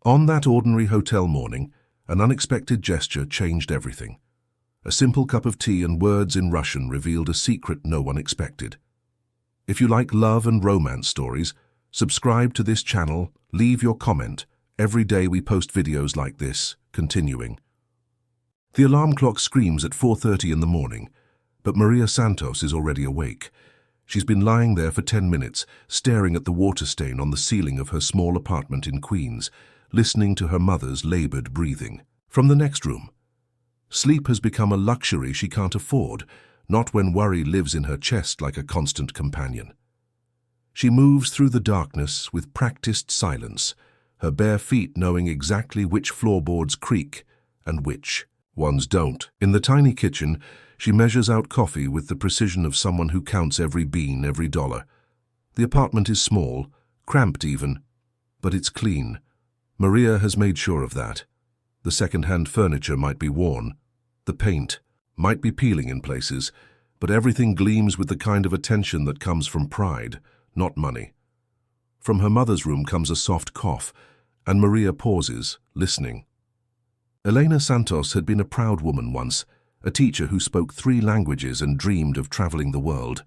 On that ordinary hotel morning, an unexpected gesture changed everything. A simple cup of tea and words in Russian revealed a secret no one expected. If you like love and romance stories, subscribe to this channel, leave your comment. Every day we post videos like this, continuing. The alarm clock screams at 4:30 in the morning, but Maria Santos is already awake. She's been lying there for 10 minutes, staring at the water stain on the ceiling of her small apartment in Queens, listening to her mother's labored breathing. From the next room. Sleep has become a luxury she can't afford, not when worry lives in her chest like a constant companion. She moves through the darkness with practiced silence, her bare feet knowing exactly which floorboards creak and which ones don't. In the tiny kitchen, she measures out coffee with the precision of someone who counts every bean, every dollar. The apartment is small, cramped even, but it's clean. Maria has made sure of that. The second-hand furniture might be worn. The paint might be peeling in places, but everything gleams with the kind of attention that comes from pride, not money. From her mother's room comes a soft cough, and Maria pauses, listening. Elena Santos had been a proud woman once, a teacher who spoke 3 languages and dreamed of traveling the world.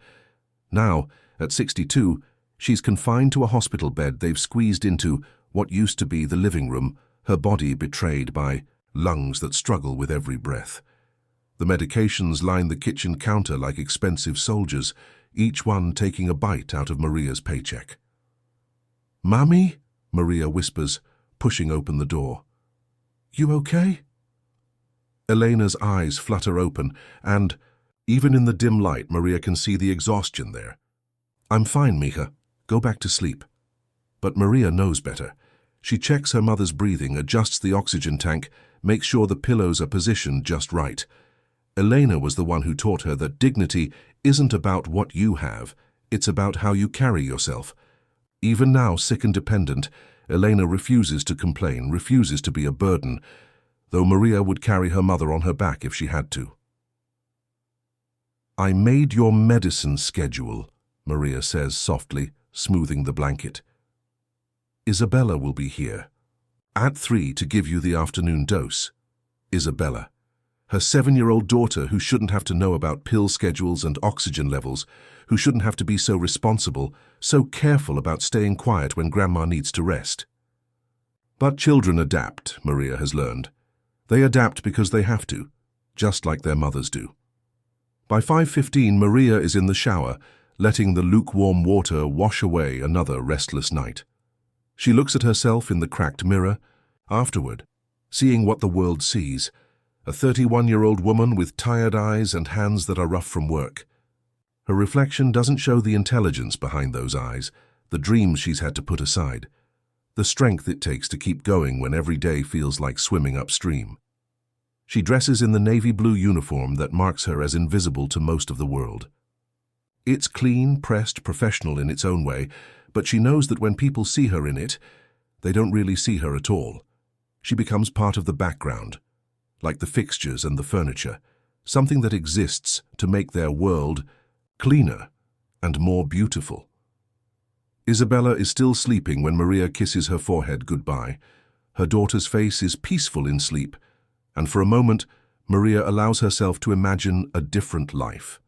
Now, at 62, she's confined to a hospital bed they've squeezed into what used to be the living room, her body betrayed by lungs that struggle with every breath. The medications line the kitchen counter like expensive soldiers, each one taking a bite out of Maria's paycheck. "Mommy?" Maria whispers, pushing open the door. "You okay?" Elena's eyes flutter open, and, even in the dim light, Maria can see the exhaustion there. "I'm fine, Mija. Go back to sleep." But Maria knows better. She checks her mother's breathing, adjusts the oxygen tank, makes sure the pillows are positioned just right. Elena was the one who taught her that dignity isn't about what you have, it's about how you carry yourself. Even now, sick and dependent, Elena refuses to complain, refuses to be a burden, though Maria would carry her mother on her back if she had to. "I made your medicine schedule," Maria says softly, smoothing the blanket. "Isabella will be here at 3 to give you the afternoon dose." Isabella, her 7-year-old daughter who shouldn't have to know about pill schedules and oxygen levels, who shouldn't have to be so responsible, so careful about staying quiet when grandma needs to rest. But children adapt, Maria has learned. They adapt because they have to, just like their mothers do. By 5:15, Maria is in the shower, letting the lukewarm water wash away another restless night. She looks at herself in the cracked mirror. Afterward, seeing what the world sees, a 31-year-old woman with tired eyes and hands that are rough from work. Her reflection doesn't show the intelligence behind those eyes, the dreams she's had to put aside, the strength it takes to keep going when every day feels like swimming upstream. She dresses in the navy blue uniform that marks her as invisible to most of the world. It's clean, pressed, professional in its own way, but she knows that when people see her in it, they don't really see her at all. She becomes part of the background, like the fixtures and the furniture, something that exists to make their world cleaner and more beautiful. Isabella is still sleeping when Maria kisses her forehead goodbye. Her daughter's face is peaceful in sleep, and for a moment, Maria allows herself to imagine a different life.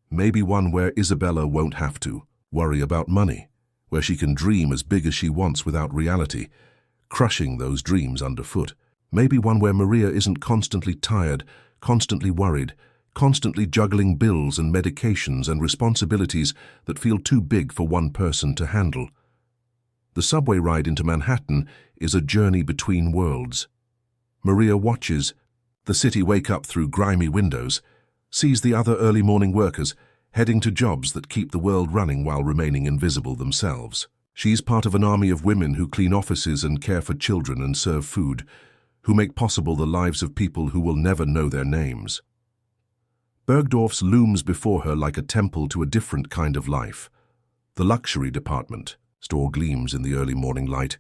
Maybe one where Isabella won't have to worry about money, where she can dream as big as she wants without reality, crushing those dreams underfoot. Maybe one where Maria isn't constantly tired, constantly worried, constantly juggling bills and medications and responsibilities that feel too big for one person to handle. The subway ride into Manhattan is a journey between worlds. Maria watches the city wake up through grimy windows, sees the other early morning workers heading to jobs that keep the world running while remaining invisible themselves. She's part of an army of women who clean offices and care for children and serve food, who make possible the lives of people who will never know their names. Bergdorf's looms before her like a temple to a different kind of life. The luxury department store gleams in the early morning light,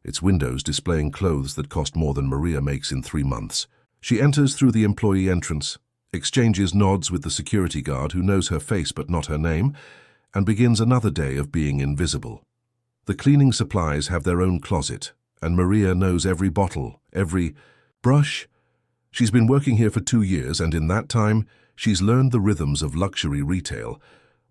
its windows displaying clothes that cost more than Maria makes in 3 months. She enters through the employee entrance, exchanges nods with the security guard who knows her face but not her name, and begins another day of being invisible. The cleaning supplies have their own closet, And Maria knows every bottle, every brush. She's been working here for 2 years, and in that time, she's learned the rhythms of luxury retail.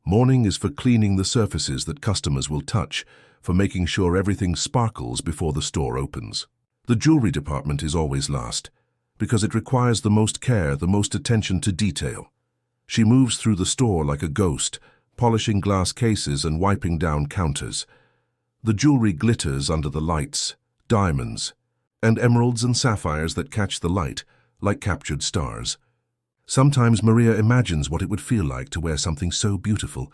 Morning is for cleaning the surfaces that customers will touch, for making sure everything sparkles before the store opens. The jewelry department is always last, because it requires the most care, the most attention to detail. She moves through the store like a ghost, polishing glass cases and wiping down counters. The jewelry glitters under the lights, diamonds, and emeralds and sapphires that catch the light, like captured stars. Sometimes Maria imagines what it would feel like to wear something so beautiful,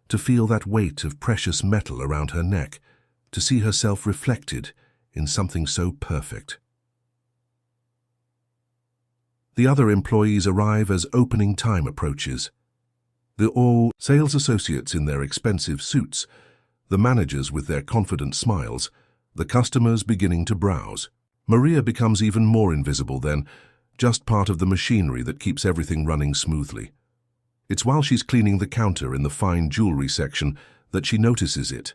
to feel that weight of precious metal around her neck, to see herself reflected in something so perfect. The other employees arrive as opening time approaches. They're all sales associates in their expensive suits, the managers with their confident smiles, the customers beginning to browse. Maria becomes even more invisible then, just part of the machinery that keeps everything running smoothly. It's while she's cleaning the counter in the fine jewelry section that she notices it.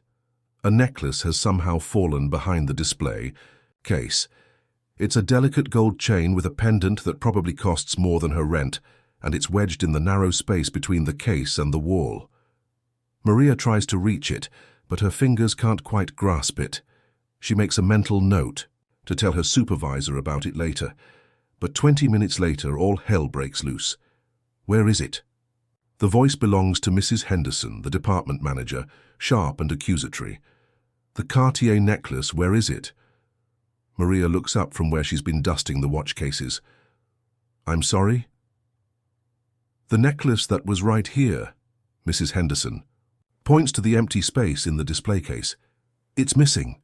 A necklace has somehow fallen behind the display case. It's a delicate gold chain with a pendant that probably costs more than her rent, and it's wedged in the narrow space between the case and the wall. Maria tries to reach it, but her fingers can't quite grasp it. She makes a mental note to tell her supervisor about it later. But 20 minutes later, all hell breaks loose. Where is it? The voice belongs to Mrs. Henderson, the department manager, sharp and accusatory. The Cartier necklace, where is it? Maria looks up from where she's been dusting the watch cases. I'm sorry? The necklace that was right here, Mrs. Henderson, points to the empty space in the display case. It's missing.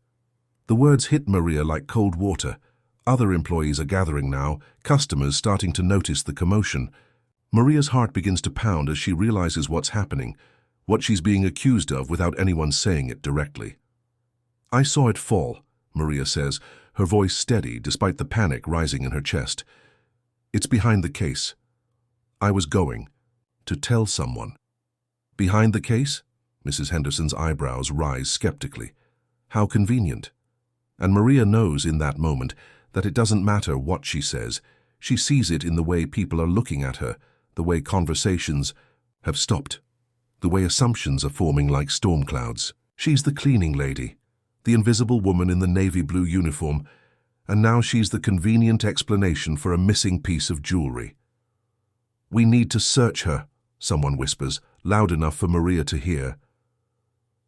The words hit Maria like cold water. Other employees are gathering now, customers starting to notice the commotion. Maria's heart begins to pound as she realizes what's happening, what she's being accused of without anyone saying it directly. I saw it fall, Maria says, her voice steady despite the panic rising in her chest. It's behind the case. I was going to tell someone. Behind the case? Mrs. Henderson's eyebrows rise skeptically. How convenient. And Maria knows in that moment that it doesn't matter what she says. She sees it in the way people are looking at her, the way conversations have stopped, the way assumptions are forming like storm clouds. She's the cleaning lady, the invisible woman in the navy blue uniform, and now she's the convenient explanation for a missing piece of jewelry. We need to search her, someone whispers, loud enough for Maria to hear.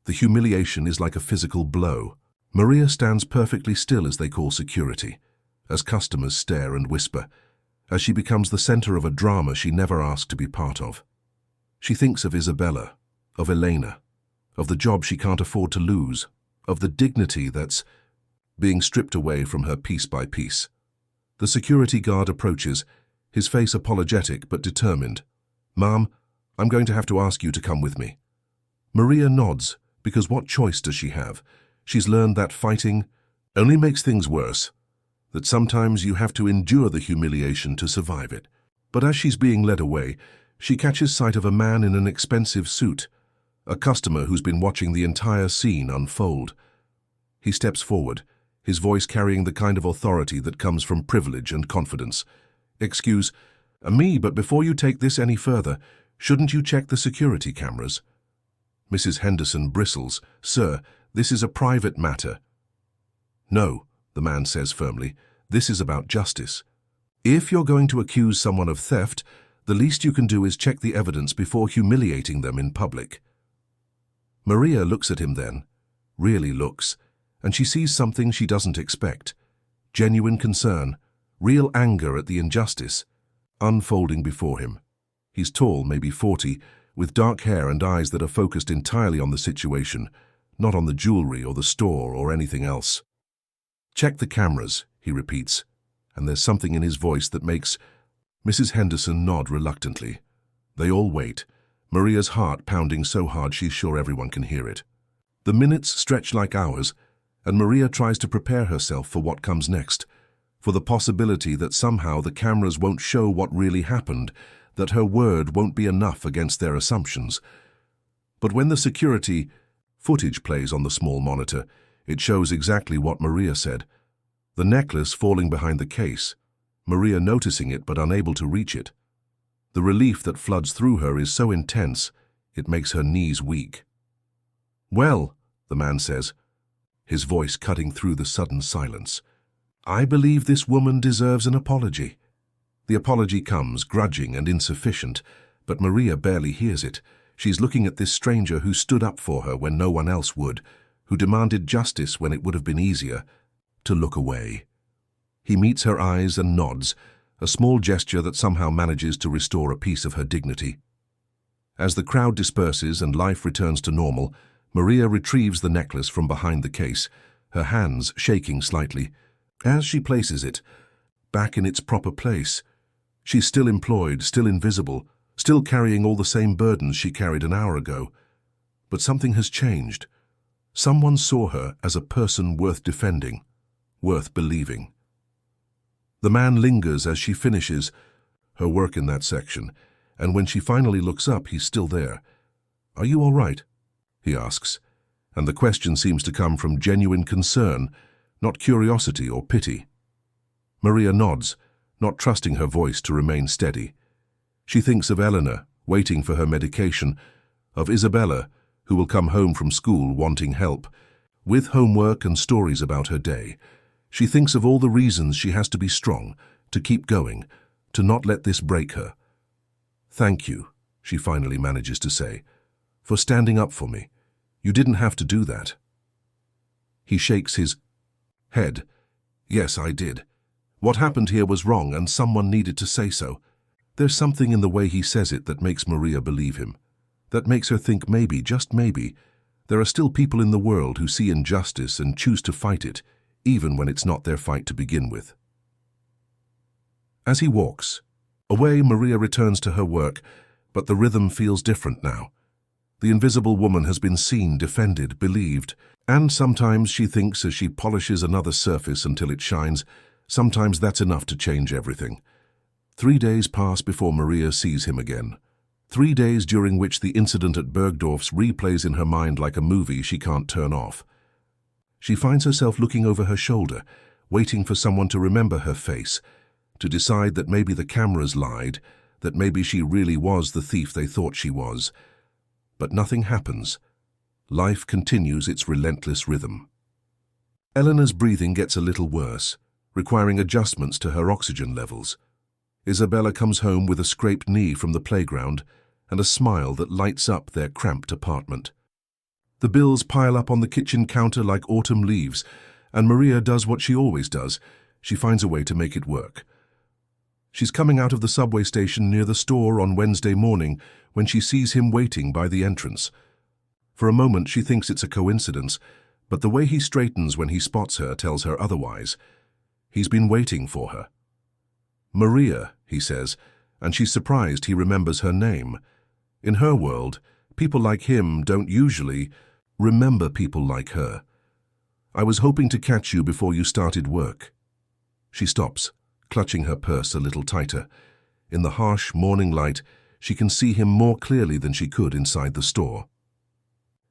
The humiliation is like a physical blow. Maria stands perfectly still as they call security, as customers stare and whisper, as she becomes the center of a drama she never asked to be part of. She thinks of Isabella, of Elena, of the job she can't afford to lose, of the dignity that's being stripped away from her piece by piece. The security guard approaches, his face apologetic but determined. "Ma'am, I'm going to have to ask you to come with me." Maria nods, because what choice does she have? She's learned that fighting only makes things worse, that sometimes you have to endure the humiliation to survive it. But as she's being led away, she catches sight of a man in an expensive suit, a customer who's been watching the entire scene unfold. He steps forward, his voice carrying the kind of authority that comes from privilege and confidence. "Excuse me, but before you take this any further, shouldn't you check the security cameras?" Mrs. Henderson bristles. "Sir, this is a private matter." "No," the man says firmly, "this is about justice. If you're going to accuse someone of theft, the least you can do is check the evidence before humiliating them in public." Maria looks at him then, really looks, and she sees something she doesn't expect. Genuine concern, real anger at the injustice, unfolding before him. He's tall, maybe 40, with dark hair and eyes that are focused entirely on the situation, not on the jewelry or the store or anything else. "Check the cameras," he repeats, and there's something in his voice that makes Mrs. Henderson nod reluctantly. They all wait, Maria's heart pounding so hard she's sure everyone can hear it. The minutes stretch like hours, and Maria tries to prepare herself for what comes next, for the possibility that somehow the cameras won't show what really happened, that her word won't be enough against their assumptions. But when the security footage plays on the small monitor, It shows exactly what Maria said. The necklace falling behind the case, Maria noticing it but unable to reach it. The relief that floods through her is so intense, it makes her knees weak. "Well," the man says, his voice cutting through the sudden silence, "I believe this woman deserves an apology." The apology comes, grudging and insufficient, but Maria barely hears it. She's looking at this stranger who stood up for her when no one else would, who demanded justice when it would have been easier to look away. He meets her eyes and nods, a small gesture that somehow manages to restore a piece of her dignity. As the crowd disperses and life returns to normal, Maria retrieves the necklace from behind the case, her hands shaking slightly. As she places it back in its proper place, she's still employed, still invisible, still carrying all the same burdens she carried an hour ago. But something has changed. Someone saw her as a person worth defending, worth believing. The man lingers as she finishes her work in that section, and when she finally looks up, he's still there. "Are you all right?" he asks, and the question seems to come from genuine concern, not curiosity or pity. Maria nods, not trusting her voice to remain steady. She thinks of Eleanor, waiting for her medication, of Isabella, who will come home from school wanting help, with homework and stories about her day. She thinks of all the reasons she has to be strong, to keep going, to not let this break her. "Thank you," she finally manages to say, "for standing up for me. You didn't have to do that." He shakes his head. "Yes, I did. What happened here was wrong and someone needed to say so." There's something in the way he says it that makes Maria believe him, that makes her think maybe, just maybe, there are still people in the world who see injustice and choose to fight it, even when it's not their fight to begin with. As he walks away, Maria returns to her work, but the rhythm feels different now. The invisible woman has been seen, defended, believed, and sometimes she thinks as she polishes another surface until it shines, sometimes that's enough to change everything. 3 days pass before Maria sees him again. 3 days during which the incident at Bergdorf's replays in her mind like a movie she can't turn off. She finds herself looking over her shoulder, waiting for someone to remember her face, to decide that maybe the cameras lied, that maybe she really was the thief they thought she was. But nothing happens. Life continues its relentless rhythm. Eleanor's breathing gets a little worse, requiring adjustments to her oxygen levels. Isabella comes home with a scraped knee from the playground and a smile that lights up their cramped apartment. The bills pile up on the kitchen counter like autumn leaves, and Maria does what she always does. She finds a way to make it work. She's coming out of the subway station near the store on Wednesday morning when she sees him waiting by the entrance. For a moment she thinks it's a coincidence, but the way he straightens when he spots her tells her otherwise. He's been waiting for her. "Maria," he says, and she's surprised he remembers her name. In her world, people like him don't usually remember people like her. "I was hoping to catch you before you started work." She stops, clutching her purse a little tighter. In the harsh morning light, she can see him more clearly than she could inside the store.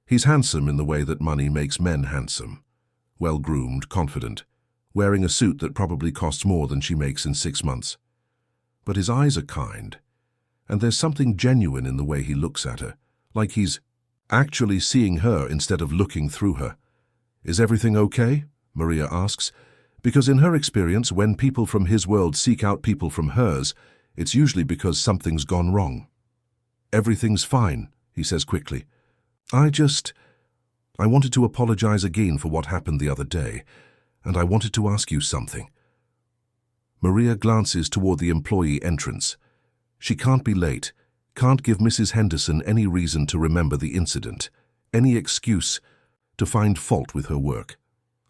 He's handsome in the way that money makes men handsome. Well-groomed, confident, wearing a suit that probably costs more than she makes in 6 months. But his eyes are kind, and there's something genuine in the way he looks at her, like he's actually seeing her instead of looking through her. "Is everything okay?" Maria asks, because in her experience, when people from his world seek out people from hers, it's usually because something's gone wrong. "Everything's fine," he says quickly. I wanted to apologize again for what happened the other day, and I wanted to ask you something." Maria glances toward the employee entrance. She can't be late, can't give Mrs. Henderson any reason to remember the incident, any excuse to find fault with her work.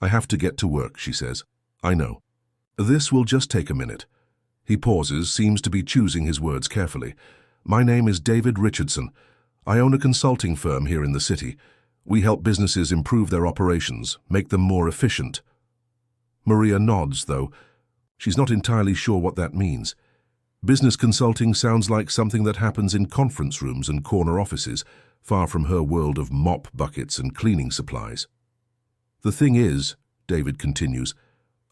"I have to get to work," she says. "I know. This will just take a minute." He pauses, seems to be choosing his words carefully. "My name is David Richardson. I own a consulting firm here in the city. We help businesses improve their operations, make them more efficient." Maria nods, though she's not entirely sure what that means. Business consulting sounds like something that happens in conference rooms and corner offices, far from her world of mop buckets and cleaning supplies. The thing is, David continues,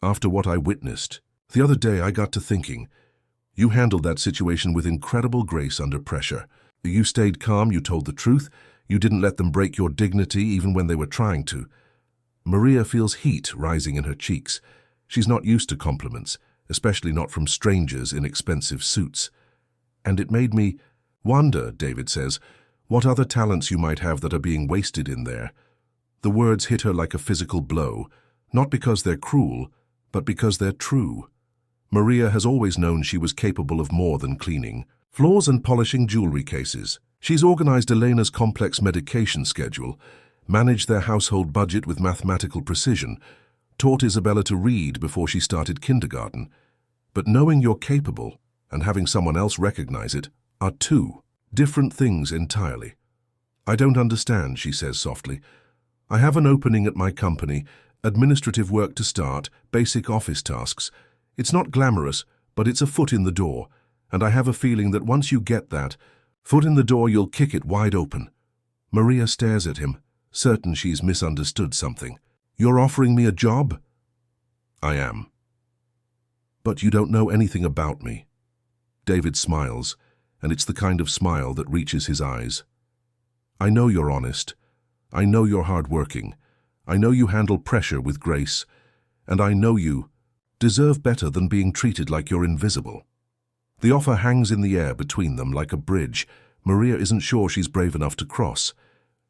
after what I witnessed, the other day I got to thinking, you handled that situation with incredible grace under pressure. You stayed calm, you told the truth, you didn't let them break your dignity even when they were trying to. Maria feels heat rising in her cheeks. She's not used to compliments, especially not from strangers in expensive suits. And it made me wonder, David says, what other talents you might have that are being wasted in there. The words hit her like a physical blow, not because they're cruel, but because they're true. Maria has always known she was capable of more than cleaning floors and polishing jewelry cases. She's organized Elena's complex medication schedule, managed their household budget with mathematical precision, taught Isabella to read before she started kindergarten. But knowing you're capable and having someone else recognize it are two different things entirely. I don't understand, she says softly. I have an opening at my company, administrative work to start, basic office tasks. It's not glamorous, but it's a foot in the door, and I have a feeling that once you get that foot in the door, you'll kick it wide open. Maria stares at him, certain she's misunderstood something. You're offering me a job? I am. But you don't know anything about me. David smiles, and it's the kind of smile that reaches his eyes. I know you're honest. I know you're hardworking. I know you handle pressure with grace, and I know you deserve better than being treated like you're invisible. The offer hangs in the air between them like a bridge. Maria isn't sure she's brave enough to cross.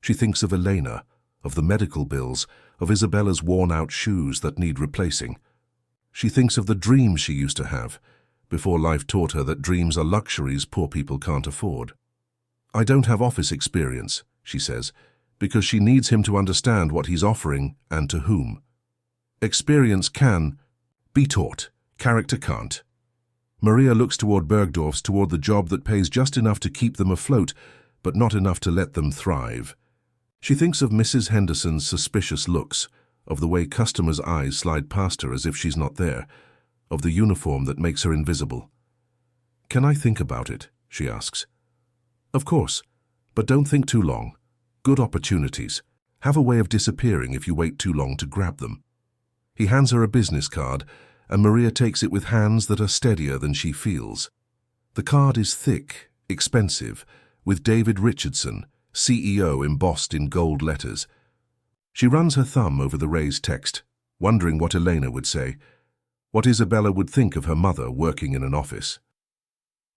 She thinks of Elena, of the medical bills, of Isabella's worn-out shoes that need replacing. She thinks of the dreams she used to have, before life taught her that dreams are luxuries poor people can't afford. I don't have office experience, she says, because she needs him to understand what he's offering and to whom. Experience can be taught, character can't. Maria looks toward Bergdorf's, toward the job that pays just enough to keep them afloat, but not enough to let them thrive. She thinks of Mrs. Henderson's suspicious looks, of the way customers' eyes slide past her as if she's not there, of the uniform that makes her invisible. Can I think about it? She asks. Of course, but don't think too long. Good opportunities have a way of disappearing if you wait too long to grab them. He hands her a business card, and Maria takes it with hands that are steadier than she feels. The card is thick, expensive, with David Richardson, CEO, embossed in gold letters. She runs her thumb over the raised text, wondering what Elena would say, what Isabella would think of her mother working in an office.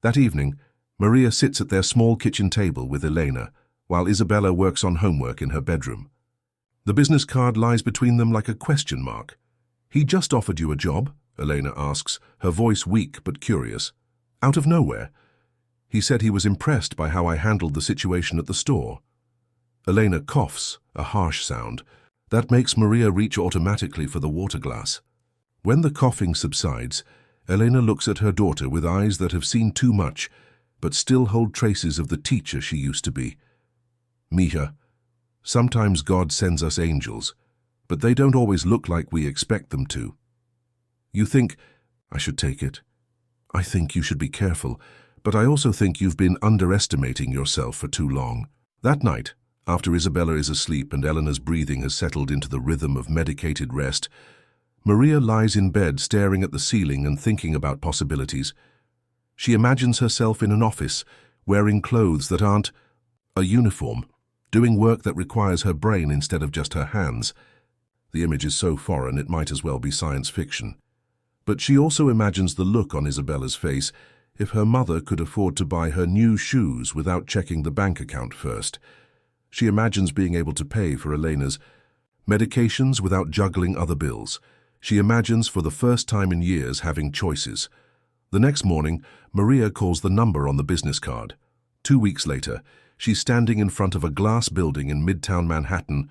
That evening, Maria sits at their small kitchen table with Elena, while Isabella works on homework in her bedroom. The business card lies between them like a question mark. He just offered you a job? Elena asks, her voice weak but curious. Out of nowhere. He said he was impressed by how I handled the situation at the store. Elena coughs, a harsh sound. That makes Maria reach automatically for the water glass. When the coughing subsides, Elena looks at her daughter with eyes that have seen too much, but still hold traces of the teacher she used to be. Mija, sometimes God sends us angels, but they don't always look like we expect them to. You think, I should take it. I think you should be careful, but I also think you've been underestimating yourself for too long. That night, after Isabella is asleep and Eleanor's breathing has settled into the rhythm of medicated rest, Maria lies in bed staring at the ceiling and thinking about possibilities. She imagines herself in an office, wearing clothes that aren't a uniform, doing work that requires her brain instead of just her hands. The image is so foreign it might as well be science fiction. But she also imagines the look on Isabella's face if her mother could afford to buy her new shoes without checking the bank account first. She imagines being able to pay for Elena's medications without juggling other bills. She imagines for the first time in years having choices. The next morning, Maria calls the number on the business card. 2 weeks later, she's standing in front of a glass building in Midtown Manhattan,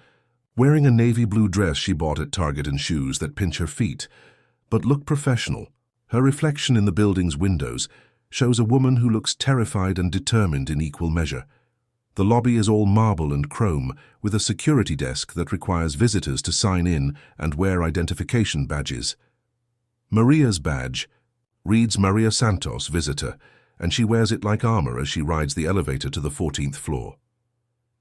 wearing a navy blue dress she bought at Target and shoes that pinch her feet, but look professional. Her reflection in the building's windows shows a woman who looks terrified and determined in equal measure. The lobby is all marble and chrome, with a security desk that requires visitors to sign in and wear identification badges. Maria's badge reads Maria Santos, visitor, and she wears it like armor as she rides the elevator to the 14th floor.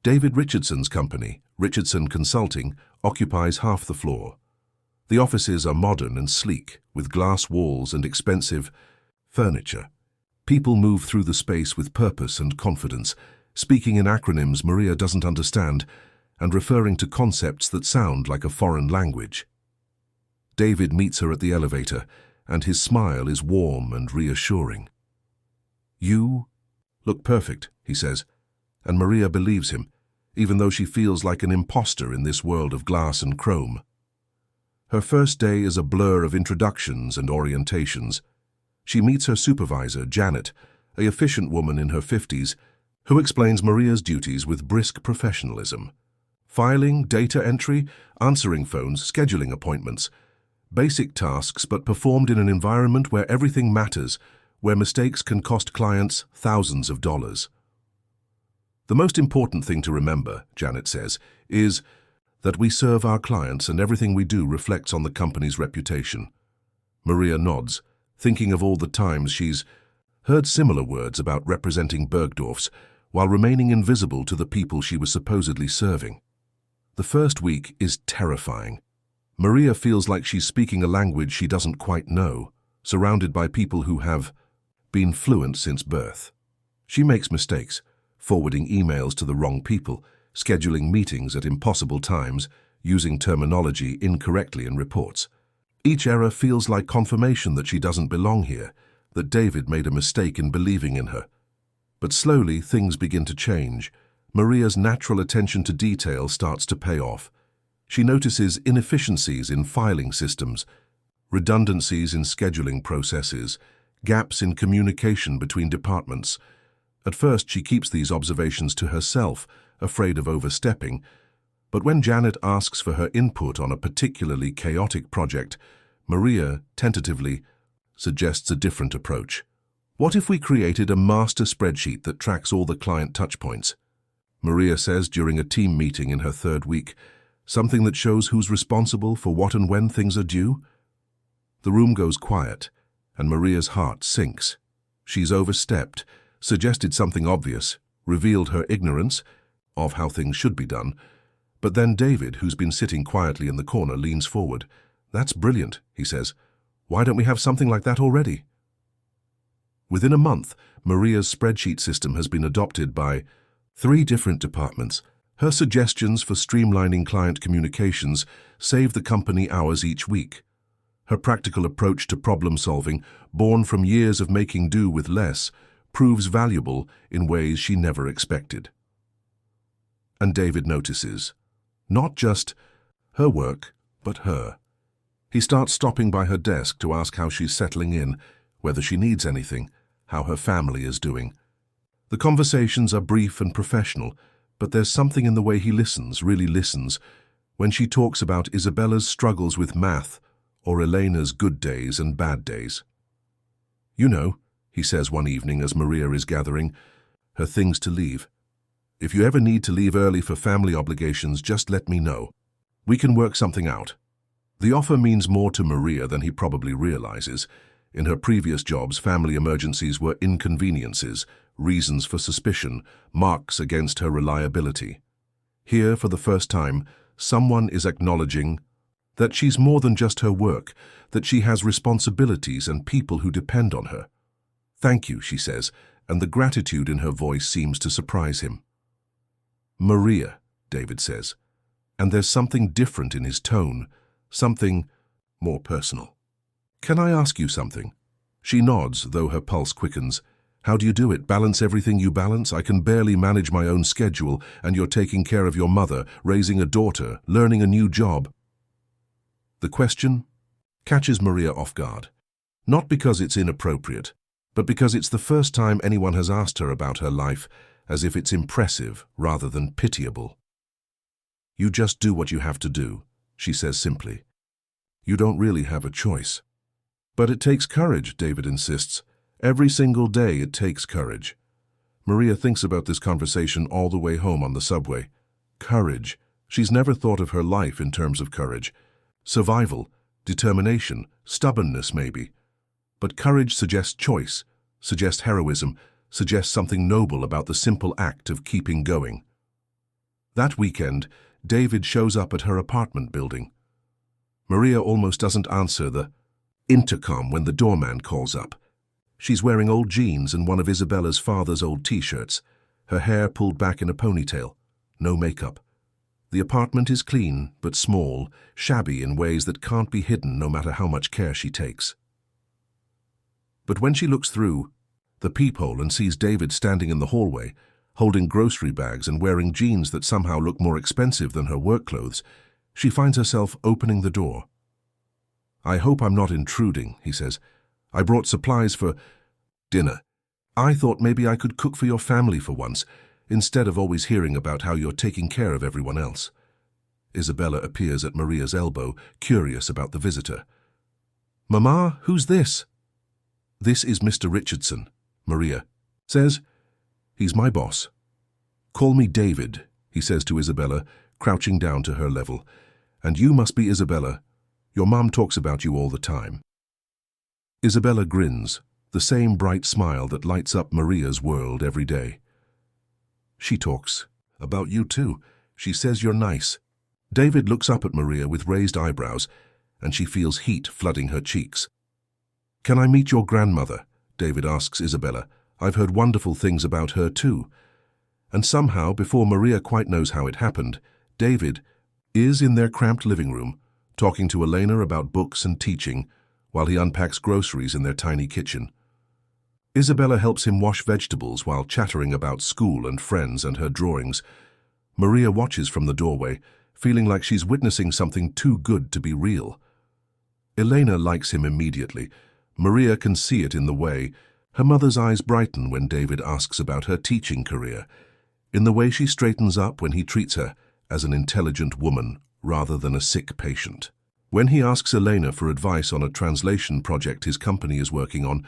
David Richardson's company, Richardson Consulting, occupies half the floor. The offices are modern and sleek, with glass walls and expensive furniture. People move through the space with purpose and confidence, speaking in acronyms Maria doesn't understand and referring to concepts that sound like a foreign language. David meets her at the elevator, and his smile is warm and reassuring. "You look perfect," he says, and Maria believes him, even though she feels like an imposter in this world of glass and chrome. Her first day is a blur of introductions and orientations. She meets her supervisor, Janet, an efficient woman in her 50s, who explains Maria's duties with brisk professionalism. Filing, data entry, answering phones, scheduling appointments. Basic tasks, but performed in an environment where everything matters, where mistakes can cost clients thousands of dollars. "The most important thing to remember," Janet says, "is that we serve our clients and everything we do reflects on the company's reputation." Maria nods, thinking of all the times she's heard similar words about representing Bergdorf's while remaining invisible to the people she was supposedly serving. The first week is terrifying. Maria feels like she's speaking a language she doesn't quite know, surrounded by people who have been fluent since birth. She makes mistakes, forwarding emails to the wrong people, scheduling meetings at impossible times, using terminology incorrectly in reports. Each error feels like confirmation that she doesn't belong here, that David made a mistake in believing in her. But slowly, things begin to change. Maria's natural attention to detail starts to pay off. She notices inefficiencies in filing systems, redundancies in scheduling processes, gaps in communication between departments. At first, she keeps these observations to herself, afraid of overstepping. But when Janet asks for her input on a particularly chaotic project, Maria, tentatively, suggests a different approach. "What if we created a master spreadsheet that tracks all the client touchpoints?" Maria says during a team meeting in her third week, "something that shows who's responsible for what and when things are due?" The room goes quiet, and Maria's heart sinks. She's overstepped, suggested something obvious, revealed her ignorance of how things should be done. But then David, who's been sitting quietly in the corner, leans forward. "That's brilliant," he says. "Why don't we have something like that already?" Within a month, Maria's spreadsheet system has been adopted by 3 different departments. Her suggestions for streamlining client communications save the company hours each week. Her practical approach to problem solving, born from years of making do with less, proves valuable in ways she never expected. And David notices, not just her work, but her. He starts stopping by her desk to ask how she's settling in, whether she needs anything, how her family is doing. The conversations are brief and professional, but there's something in the way he listens, really listens, when she talks about Isabella's struggles with math or Elena's good days and bad days. "You know," he says one evening as Maria is gathering her things to leave, "if you ever need to leave early for family obligations, just let me know. We can work something out." The offer means more to Maria than he probably realizes. In her previous jobs, family emergencies were inconveniences, reasons for suspicion, marks against her reliability. Here, for the first time, someone is acknowledging that she's more than just her work, that she has responsibilities and people who depend on her. "Thank you," she says, and the gratitude in her voice seems to surprise him. "Maria," David says, and there's something different in his tone, something more personal. "Can I ask you something?" She nods, though her pulse quickens. "How do you do it? Balance everything you balance? I can barely manage my own schedule, and you're taking care of your mother, raising a daughter, learning a new job." The question catches Maria off guard. Not because it's inappropriate, but because it's the first time anyone has asked her about her life, as if it's impressive rather than pitiable. "You just do what you have to do," she says simply. "You don't really have a choice." "But it takes courage," David insists. "Every single day it takes courage." Maria thinks about this conversation all the way home on the subway. Courage. She's never thought of her life in terms of courage. Survival, determination, stubbornness maybe. But courage suggests choice, suggests heroism, suggests something noble about the simple act of keeping going. That weekend, David shows up at her apartment building. Maria almost doesn't answer the intercom when the doorman calls up. She's wearing old jeans and one of Isabella's father's old t-shirts, her hair pulled back in a ponytail, no makeup. The apartment is clean, but small, shabby in ways that can't be hidden no matter how much care she takes. But when she looks through the peephole and sees David standing in the hallway, holding grocery bags and wearing jeans that somehow look more expensive than her work clothes, she finds herself opening the door. "I hope I'm not intruding," he says. "I brought supplies for dinner. I thought maybe I could cook for your family for once, instead of always hearing about how you're taking care of everyone else." Isabella appears at Maria's elbow, curious about the visitor. "Mama, who's this?" "This is Mr. Richardson," Maria says. "He's my boss." "Call me David," he says to Isabella, crouching down to her level. "And you must be Isabella. Your mom talks about you all the time." Isabella grins, the same bright smile that lights up Maria's world every day. "She talks about you too. She says you're nice." David looks up at Maria with raised eyebrows, and she feels heat flooding her cheeks. "Can I meet your grandmother?" David asks Isabella. "I've heard wonderful things about her too." And somehow, before Maria quite knows how it happened, David is in their cramped living room, talking to Elena about books and teaching, while he unpacks groceries in their tiny kitchen. Isabella helps him wash vegetables while chattering about school and friends and her drawings. Maria watches from the doorway, feeling like she's witnessing something too good to be real. Elena likes him immediately. Maria can see it in the way. Her mother's eyes brighten when David asks about her teaching career, in the way she straightens up when he treats her as an intelligent woman rather than a sick patient. When he asks Elena for advice on a translation project his company is working on,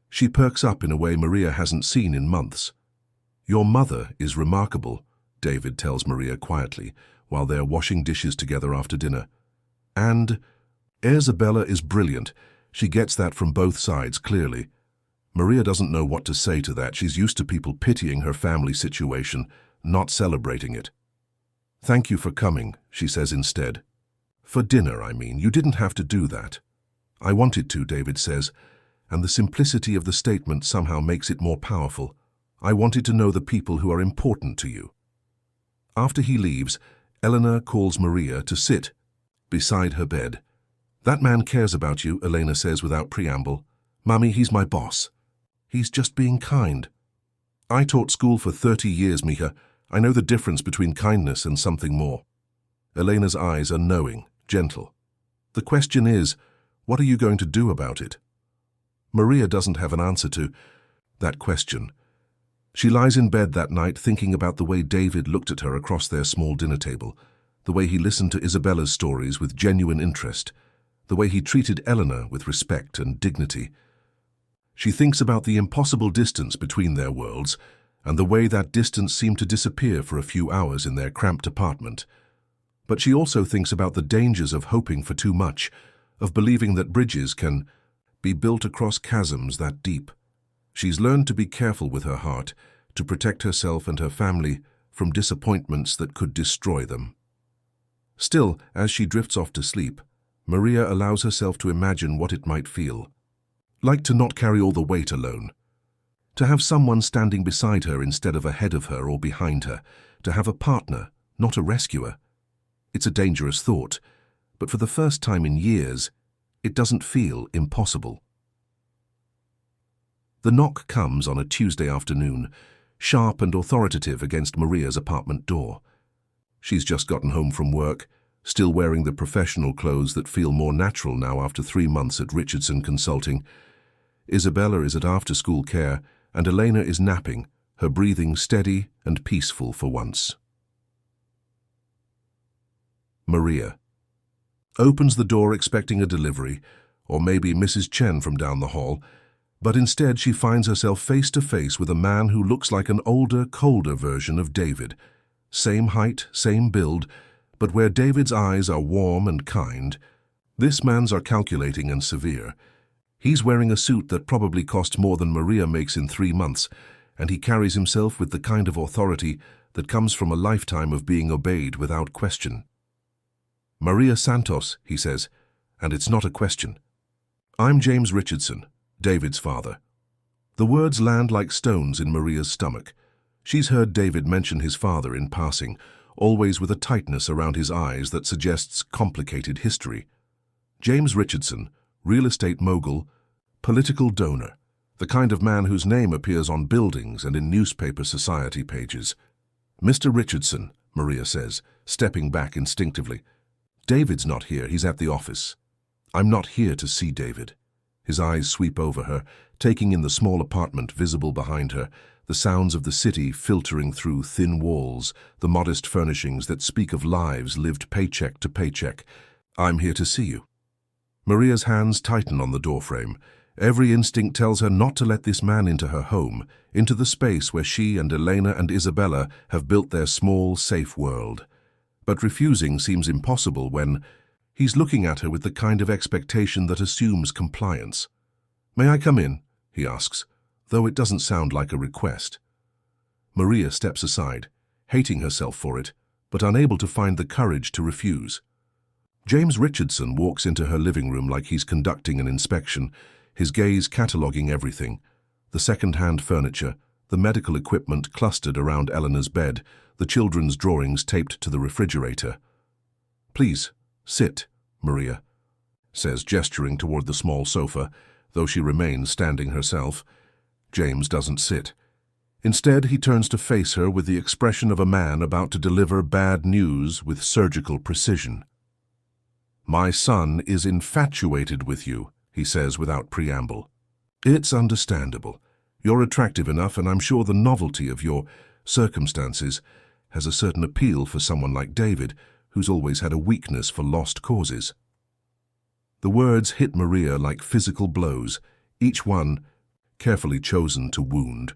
she perks up in a way Maria hasn't seen in months. "Your mother is remarkable," David tells Maria quietly, while they're washing dishes together after dinner. "And Isabella is brilliant. She gets that from both sides clearly." Maria doesn't know what to say to that. She's used to people pitying her family situation, not celebrating it. "Thank you for coming," she says instead. "For dinner, I mean. You didn't have to do that." "I wanted to," David says, and the simplicity of the statement somehow makes it more powerful. "I wanted to know the people who are important to you." After he leaves, Eleanor calls Maria to sit beside her bed. "That man cares about you," Elena says without preamble. "Mummy, he's my boss. He's just being kind." "I taught school for 30 years, Mija. I know the difference between kindness and something more." Elena's eyes are knowing, gentle. "The question is, what are you going to do about it?" Maria doesn't have an answer to that question. She lies in bed that night thinking about the way David looked at her across their small dinner table, the way he listened to Isabella's stories with genuine interest, the way he treated Eleanor with respect and dignity. She thinks about the impossible distance between their worlds and the way that distance seemed to disappear for a few hours in their cramped apartment. But she also thinks about the dangers of hoping for too much, of believing that bridges can be built across chasms that deep. She's learned to be careful with her heart, to protect herself and her family from disappointments that could destroy them. Still, as she drifts off to sleep, Maria allows herself to imagine what it might feel like to not carry all the weight alone, to have someone standing beside her instead of ahead of her or behind her, to have a partner, not a rescuer. It's a dangerous thought, but for the first time in years, it doesn't feel impossible. The knock comes on a Tuesday afternoon, sharp and authoritative against Maria's apartment door. She's just gotten home from work, still wearing the professional clothes that feel more natural now after 3 months at Richardson Consulting. Isabella is at after-school care, and Elena is napping, her breathing steady and peaceful for once. Maria opens the door expecting a delivery, or maybe Mrs. Chen from down the hall, but instead she finds herself face to face with a man who looks like an older, colder version of David. Same height, same build, but where David's eyes are warm and kind, this man's are calculating and severe. He's wearing a suit that probably cost more than Maria makes in 3 months, and he carries himself with the kind of authority that comes from a lifetime of being obeyed without question. Maria Santos, he says, and it's not a question. I'm James Richardson, David's father. The words land like stones in Maria's stomach. She's heard David mention his father in passing, always with a tightness around his eyes that suggests complicated history. James Richardson, real estate mogul, political donor, the kind of man whose name appears on buildings and in newspaper society pages. Mr. Richardson, Maria says, stepping back instinctively. David's not here, he's at the office. I'm not here to see David. His eyes sweep over her, taking in the small apartment visible behind her, the sounds of the city filtering through thin walls, the modest furnishings that speak of lives lived paycheck to paycheck. I'm here to see you. Maria's hands tighten on the doorframe. Every instinct tells her not to let this man into her home, into the space where she and Elena and Isabella have built their small, safe world. But refusing seems impossible when he's looking at her with the kind of expectation that assumes compliance. "May I come in?" he asks, though it doesn't sound like a request. Maria steps aside, hating herself for it, but unable to find the courage to refuse. James Richardson walks into her living room like he's conducting an inspection, his gaze cataloguing everything: the second-hand furniture, the medical equipment clustered around Eleanor's bed, the children's drawings taped to the refrigerator. "Please, sit," Maria says, gesturing toward the small sofa, though she remains standing herself. James doesn't sit. Instead, he turns to face her with the expression of a man about to deliver bad news with surgical precision. "My son is infatuated with you," he says without preamble. "It's understandable. You're attractive enough, and I'm sure the novelty of your circumstances has a certain appeal for someone like David, who's always had a weakness for lost causes." The words hit Maria like physical blows, each one carefully chosen to wound.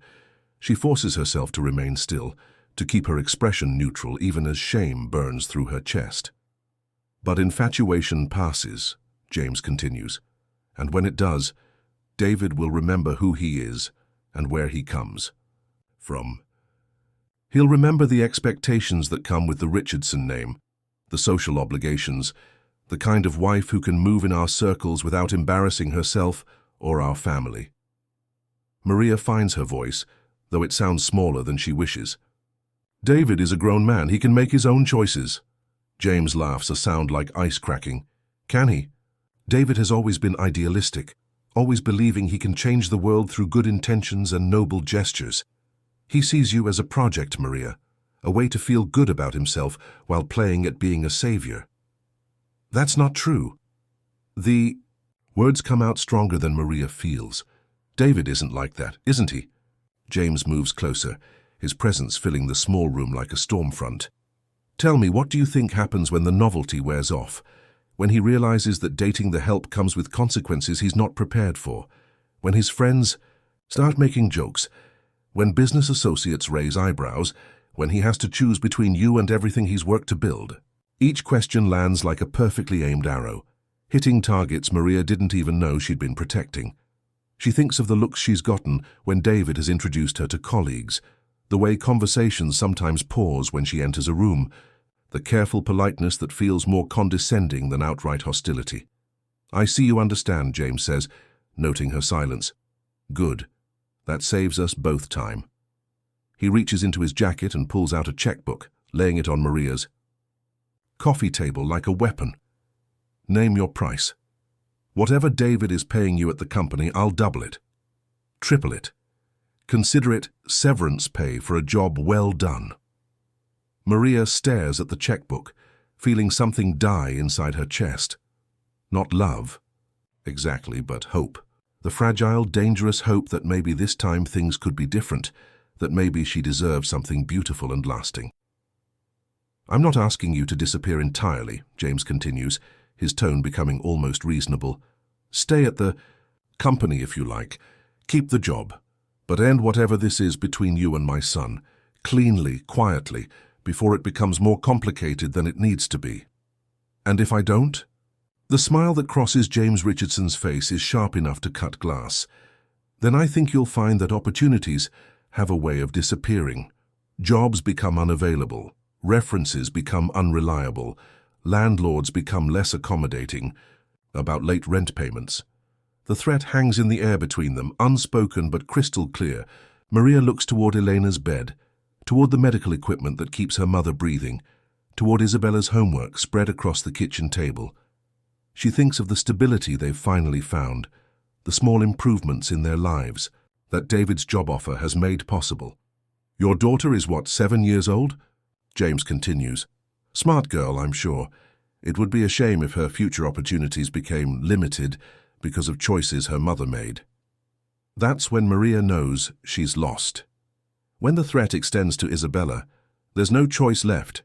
She forces herself to remain still, to keep her expression neutral even as shame burns through her chest. "But infatuation passes," James continues, "and when it does, David will remember who he is and where he comes from. He'll remember the expectations that come with the Richardson name, the social obligations, the kind of wife who can move in our circles without embarrassing herself or our family." Maria finds her voice, though it sounds smaller than she wishes. "David is a grown man. He can make his own choices." James laughs, a sound like ice cracking. "Can he? David has always been idealistic, always believing he can change the world through good intentions and noble gestures. He sees you as a project, Maria, a way to feel good about himself while playing at being a savior." "That's not true." The words come out stronger than Maria feels. "David isn't like that, isn't he?" James moves closer, his presence filling the small room like a storm front. "Tell me, what do you think happens when the novelty wears off? When he realizes that dating the help comes with consequences he's not prepared for? When his friends start making jokes? When business associates raise eyebrows? When he has to choose between you and everything he's worked to build?" Each question lands like a perfectly aimed arrow, hitting targets Maria didn't even know she'd been protecting. She thinks of the looks she's gotten when David has introduced her to colleagues, the way conversations sometimes pause when she enters a room, the careful politeness that feels more condescending than outright hostility. "I see you understand," James says, noting her silence. "Good. That saves us both time." He reaches into his jacket and pulls out a checkbook, laying it on Maria's coffee table like a weapon. "Name your price. Whatever David is paying you at the company, I'll double it. Triple it. Consider it severance pay for a job well done." Maria stares at the checkbook, feeling something die inside her chest. Not love, exactly, but hope. The fragile, dangerous hope that maybe this time things could be different, that maybe she deserves something beautiful and lasting. "I'm not asking you to disappear entirely," James continues, his tone becoming almost reasonable. "Stay at the company if you like. Keep the job. But end whatever this is between you and my son, cleanly, quietly, before it becomes more complicated than it needs to be." "And if I don't?" The smile that crosses James Richardson's face is sharp enough to cut glass. "Then I think you'll find that opportunities have a way of disappearing. Jobs become unavailable, references become unreliable, landlords become less accommodating about late rent payments. The threat hangs in the air between them, unspoken but crystal clear. Maria looks toward Elena's bed, toward the medical equipment that keeps her mother breathing, toward Isabella's homework spread across the kitchen table. She thinks of the stability they've finally found, the small improvements in their lives that David's job offer has made possible. "Your daughter is what, 7 years old?" James continues. "Smart girl, I'm sure. It would be a shame if her future opportunities became limited because of choices her mother made." That's when Maria knows she's lost. When the threat extends to Isabella, there's no choice left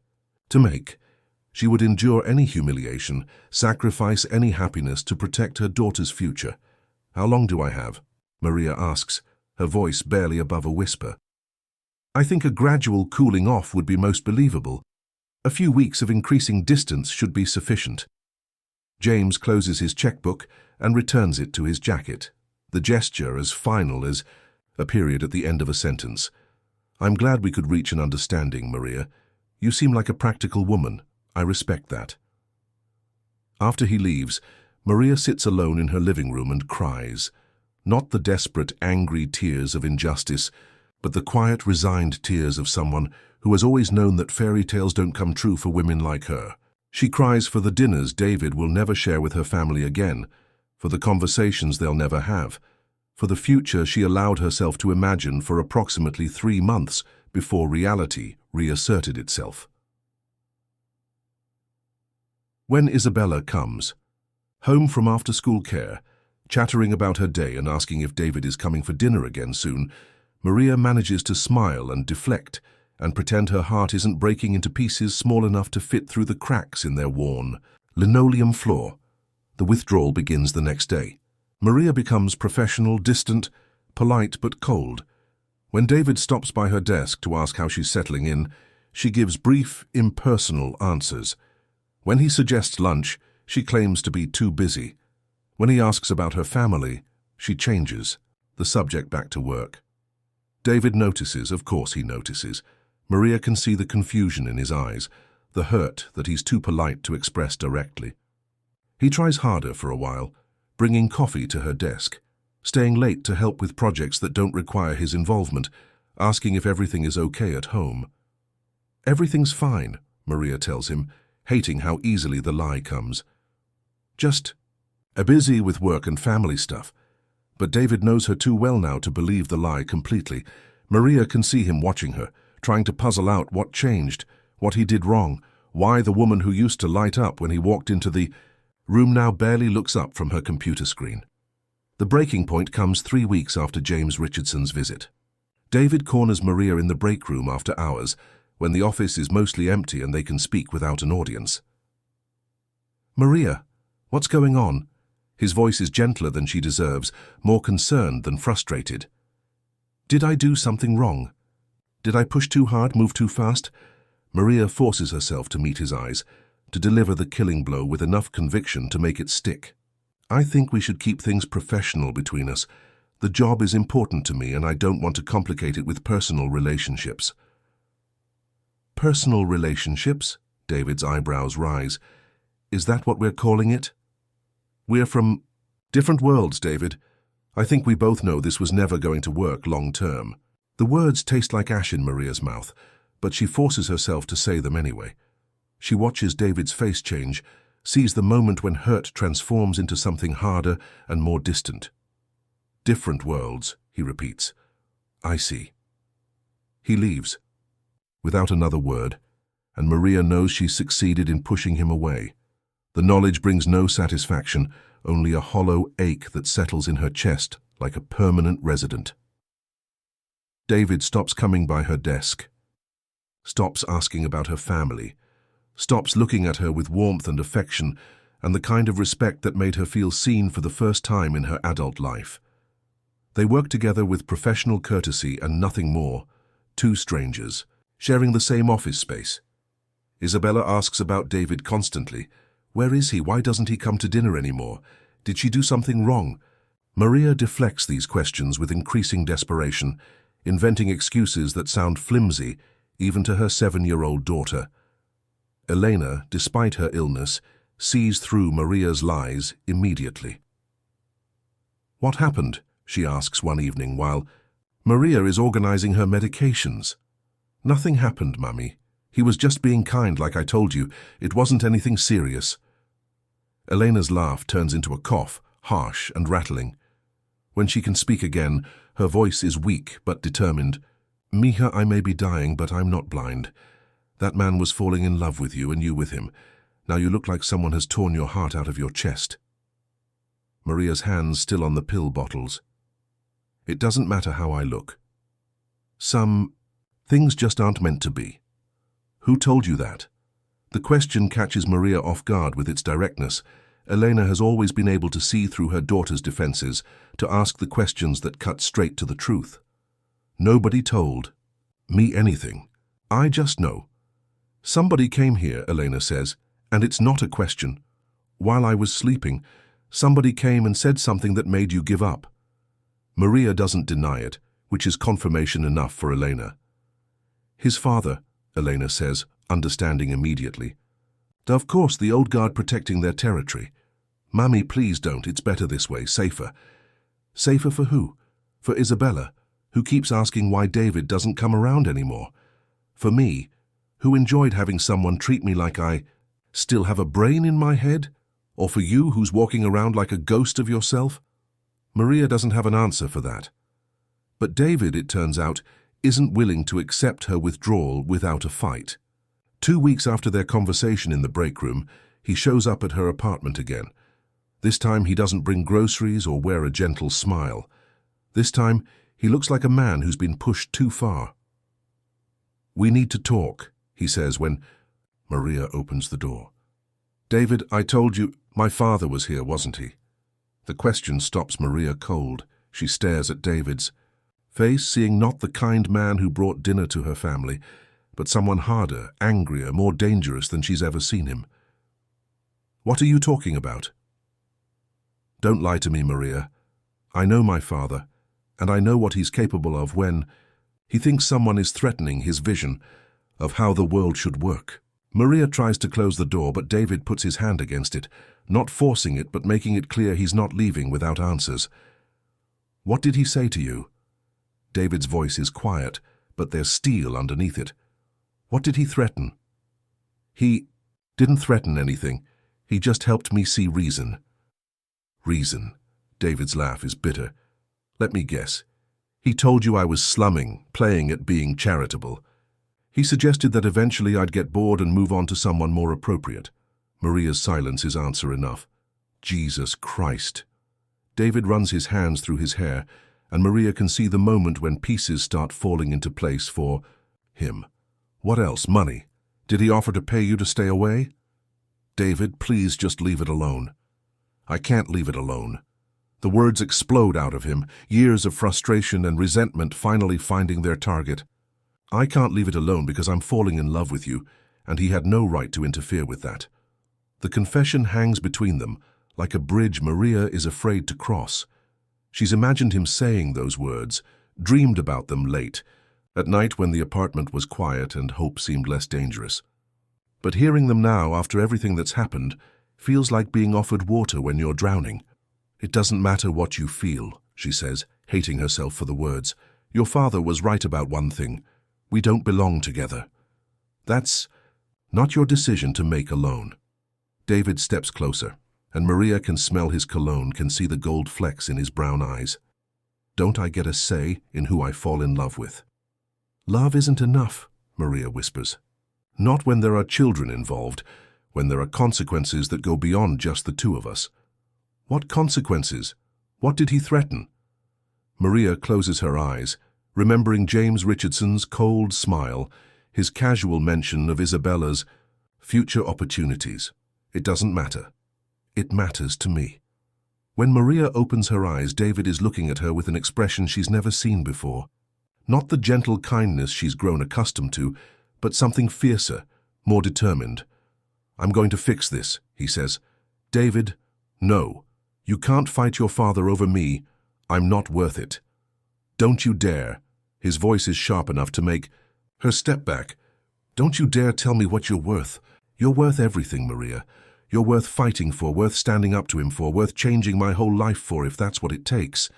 to make. She would endure any humiliation, sacrifice any happiness to protect her daughter's future. "How long do I have?" Maria asks, her voice barely above a whisper. "I think a gradual cooling off would be most believable. A few weeks of increasing distance should be sufficient." James closes his checkbook and returns it to his jacket, the gesture as final as a period at the end of a sentence. "I'm glad we could reach an understanding, Maria. You seem like a practical woman. I respect that." After he leaves, Maria sits alone in her living room and cries. Not the desperate, angry tears of injustice, but the quiet, resigned tears of someone who has always known that fairy tales don't come true for women like her. She cries for the dinners David will never share with her family again, for the conversations they'll never have, for the future she allowed herself to imagine for approximately 3 months before reality reasserted itself. When Isabella comes, home from after-school care, chattering about her day and asking if David is coming for dinner again soon, Maria manages to smile and deflect and pretend her heart isn't breaking into pieces small enough to fit through the cracks in their worn linoleum floor. The withdrawal begins the next day. Maria becomes professional, distant, polite but cold. When David stops by her desk to ask how she's settling in, she gives brief, impersonal answers. When he suggests lunch, she claims to be too busy. When he asks about her family, she changes the subject back to work. David notices, of course he notices. Maria can see the confusion in his eyes, the hurt that he's too polite to express directly. He tries harder for a while, bringing coffee to her desk, staying late to help with projects that don't require his involvement, asking if everything is okay at home. "Everything's fine," Maria tells him, hating how easily the lie comes. "Just busy with work and family stuff." But David knows her too well now to believe the lie completely. Maria can see him watching her, trying to puzzle out what changed, what he did wrong, why the woman who used to light up when he walked into the room now barely looks up from her computer screen. The breaking point comes 3 weeks after James Richardson's visit. David corners Maria in the break room after hours, when the office is mostly empty and they can speak without an audience. "Maria, what's going on?" His voice is gentler than she deserves, more concerned than frustrated. "Did I do something wrong? Did I push too hard, move too fast?" Maria forces herself to meet his eyes, to deliver the killing blow with enough conviction to make it stick. "I think we should keep things professional between us. The job is important to me and I don't want to complicate it with personal relationships." "Personal relationships?" David's eyebrows rise. "Is that what we're calling it?" "We're from different worlds, David. I think we both know this was never going to work long term." The words taste like ash in Maria's mouth, but she forces herself to say them anyway. She watches David's face change, sees the moment when hurt transforms into something harder and more distant. "Different worlds," he repeats. "I see." He leaves, without another word, and Maria knows she's succeeded in pushing him away. The knowledge brings no satisfaction, only a hollow ache that settles in her chest like a permanent resident. David stops coming by her desk, stops asking about her family, stops looking at her with warmth and affection and the kind of respect that made her feel seen for the first time in her adult life. They work together with professional courtesy and nothing more, two strangers, sharing the same office space. Isabella asks about David constantly. Where is he? Why doesn't he come to dinner anymore? Did she do something wrong? Maria deflects these questions with increasing desperation, inventing excuses that sound flimsy, even to her 7-year-old daughter. Elena, despite her illness, sees through Maria's lies immediately. "What happened?" she asks one evening while Maria is organizing her medications. "Nothing happened, Mummy. He was just being kind like I told you. It wasn't anything serious." Elena's laugh turns into a cough, harsh and rattling. When she can speak again, her voice is weak but determined. "Mija, I may be dying, but I'm not blind. That man was falling in love with you and you with him. Now you look like someone has torn your heart out of your chest." Maria's hands still on the pill bottles. "It doesn't matter how I look. Some things just aren't meant to be." "Who told you that?" The question catches Maria off guard with its directness. Elena has always been able to see through her daughter's defenses, to ask the questions that cut straight to the truth. "Nobody told me anything. I just know. Somebody came here," Elena says, "and it's not a question. While I was sleeping, somebody came and said something that made you give up." Maria doesn't deny it, which is confirmation enough for Elena. "His father," Elena says, understanding immediately. "Of course, the old guard protecting their territory. Mummy, please don't. It's better this way, safer." "Safer for who?" "For Isabella, who keeps asking why David doesn't come around anymore. For me, who enjoyed having someone treat me like I still have a brain in my head? Or for you, who's walking around like a ghost of yourself?" Maria doesn't have an answer for that. But David, it turns out, isn't willing to accept her withdrawal without a fight. 2 weeks after their conversation in the break room, he shows up at her apartment again. This time he doesn't bring groceries or wear a gentle smile. This time he looks like a man who's been pushed too far. "We need to talk," he says when Maria opens the door. "David, I told you my father was here, wasn't he?" The question stops Maria cold. She stares at David's face, seeing not the kind man who brought dinner to her family, but someone harder, angrier, more dangerous than she's ever seen him. "What are you talking about?" "Don't lie to me, Maria. I know my father, and I know what he's capable of when he thinks someone is threatening his vision of how the world should work." Maria tries to close the door, but David puts his hand against it, not forcing it but making it clear he's not leaving without answers. "What did he say to you?" David's voice is quiet, but there's steel underneath it. "What did he threaten?" "He didn't threaten anything. He just helped me see reason." "Reason?" David's laugh is bitter. "Let me guess. He told you I was slumming, playing at being charitable. He suggested that eventually I'd get bored and move on to someone more appropriate." Maria's silence is answer enough. Jesus Christ. David runs his hands through his hair, and Maria can see the moment when pieces start falling into place for him. "What else? Money? Did he offer to pay you to stay away?" "David, please just leave it alone." "I can't leave it alone." The words explode out of him, years of frustration and resentment finally finding their target. "I can't leave it alone because I'm falling in love with you, and he had no right to interfere with that." The confession hangs between them, like a bridge Maria is afraid to cross. She's imagined him saying those words, dreamed about them late, at night when the apartment was quiet and hope seemed less dangerous. But hearing them now, after everything that's happened, feels like being offered water when you're drowning. "It doesn't matter what you feel," she says, hating herself for the words. "Your father was right about one thing. We don't belong together. That's not your decision to make alone." David steps closer, and Maria can smell his cologne, can see the gold flecks in his brown eyes. "Don't I get a say in who I fall in love with?" "Love isn't enough," Maria whispers. "Not when there are children involved, when there are consequences that go beyond just the two of us." "What consequences? What did he threaten?" Maria closes her eyes, remembering James Richardson's cold smile, his casual mention of Isabella's future opportunities. "It doesn't matter. It matters to me." When Maria opens her eyes, David is looking at her with an expression she's never seen before. Not the gentle kindness she's grown accustomed to, but something fiercer, more determined. "I'm going to fix this," he says. "David, no. You can't fight your father over me. I'm not worth it. Don't you dare." His voice is sharp enough to make Her step back. Don't you dare tell me what you're worth. You're worth everything, Maria. You're worth fighting for, worth standing up to him for, worth changing my whole life for if that's what it takes.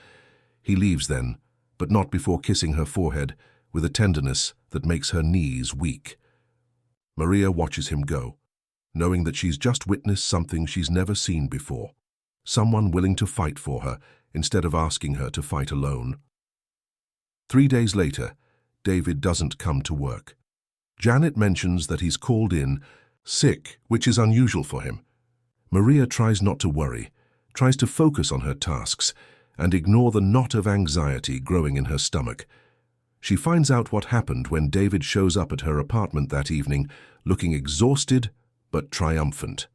He leaves then, but not before kissing her forehead with a tenderness that makes her knees weak. Maria watches him go, knowing that she's just witnessed something she's never seen before. Someone willing to fight for her instead of asking her to fight alone. 3 days later, David doesn't come to work. Janet mentions that he's called in sick, which is unusual for him. Maria tries not to worry, tries to focus on her tasks, and ignore the knot of anxiety growing in her stomach. She finds out what happened when David shows up at her apartment that evening, looking exhausted but triumphant.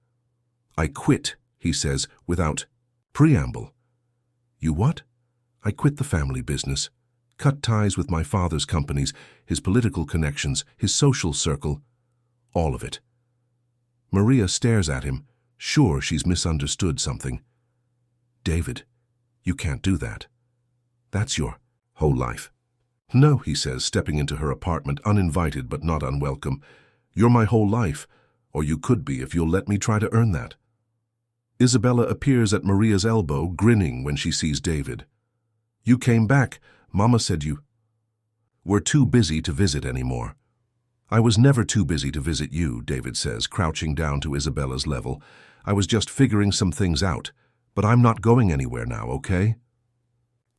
"I quit," he says, without preamble. "You what?" "I quit the family business. Cut ties with my father's companies, his political connections, his social circle. All of it." Maria stares at him, sure she's misunderstood something. "David, you can't do that. That's your whole life." "No," he says, stepping into her apartment, uninvited but not unwelcome. "You're my whole life, or you could be if you'll let me try to earn that." Isabella appears at Maria's elbow, grinning when she sees David. "You came back. Mama said you were too busy to visit anymore." "I was never too busy to visit you," David says, crouching down to Isabella's level. "I was just figuring some things out, but I'm not going anywhere now, okay?"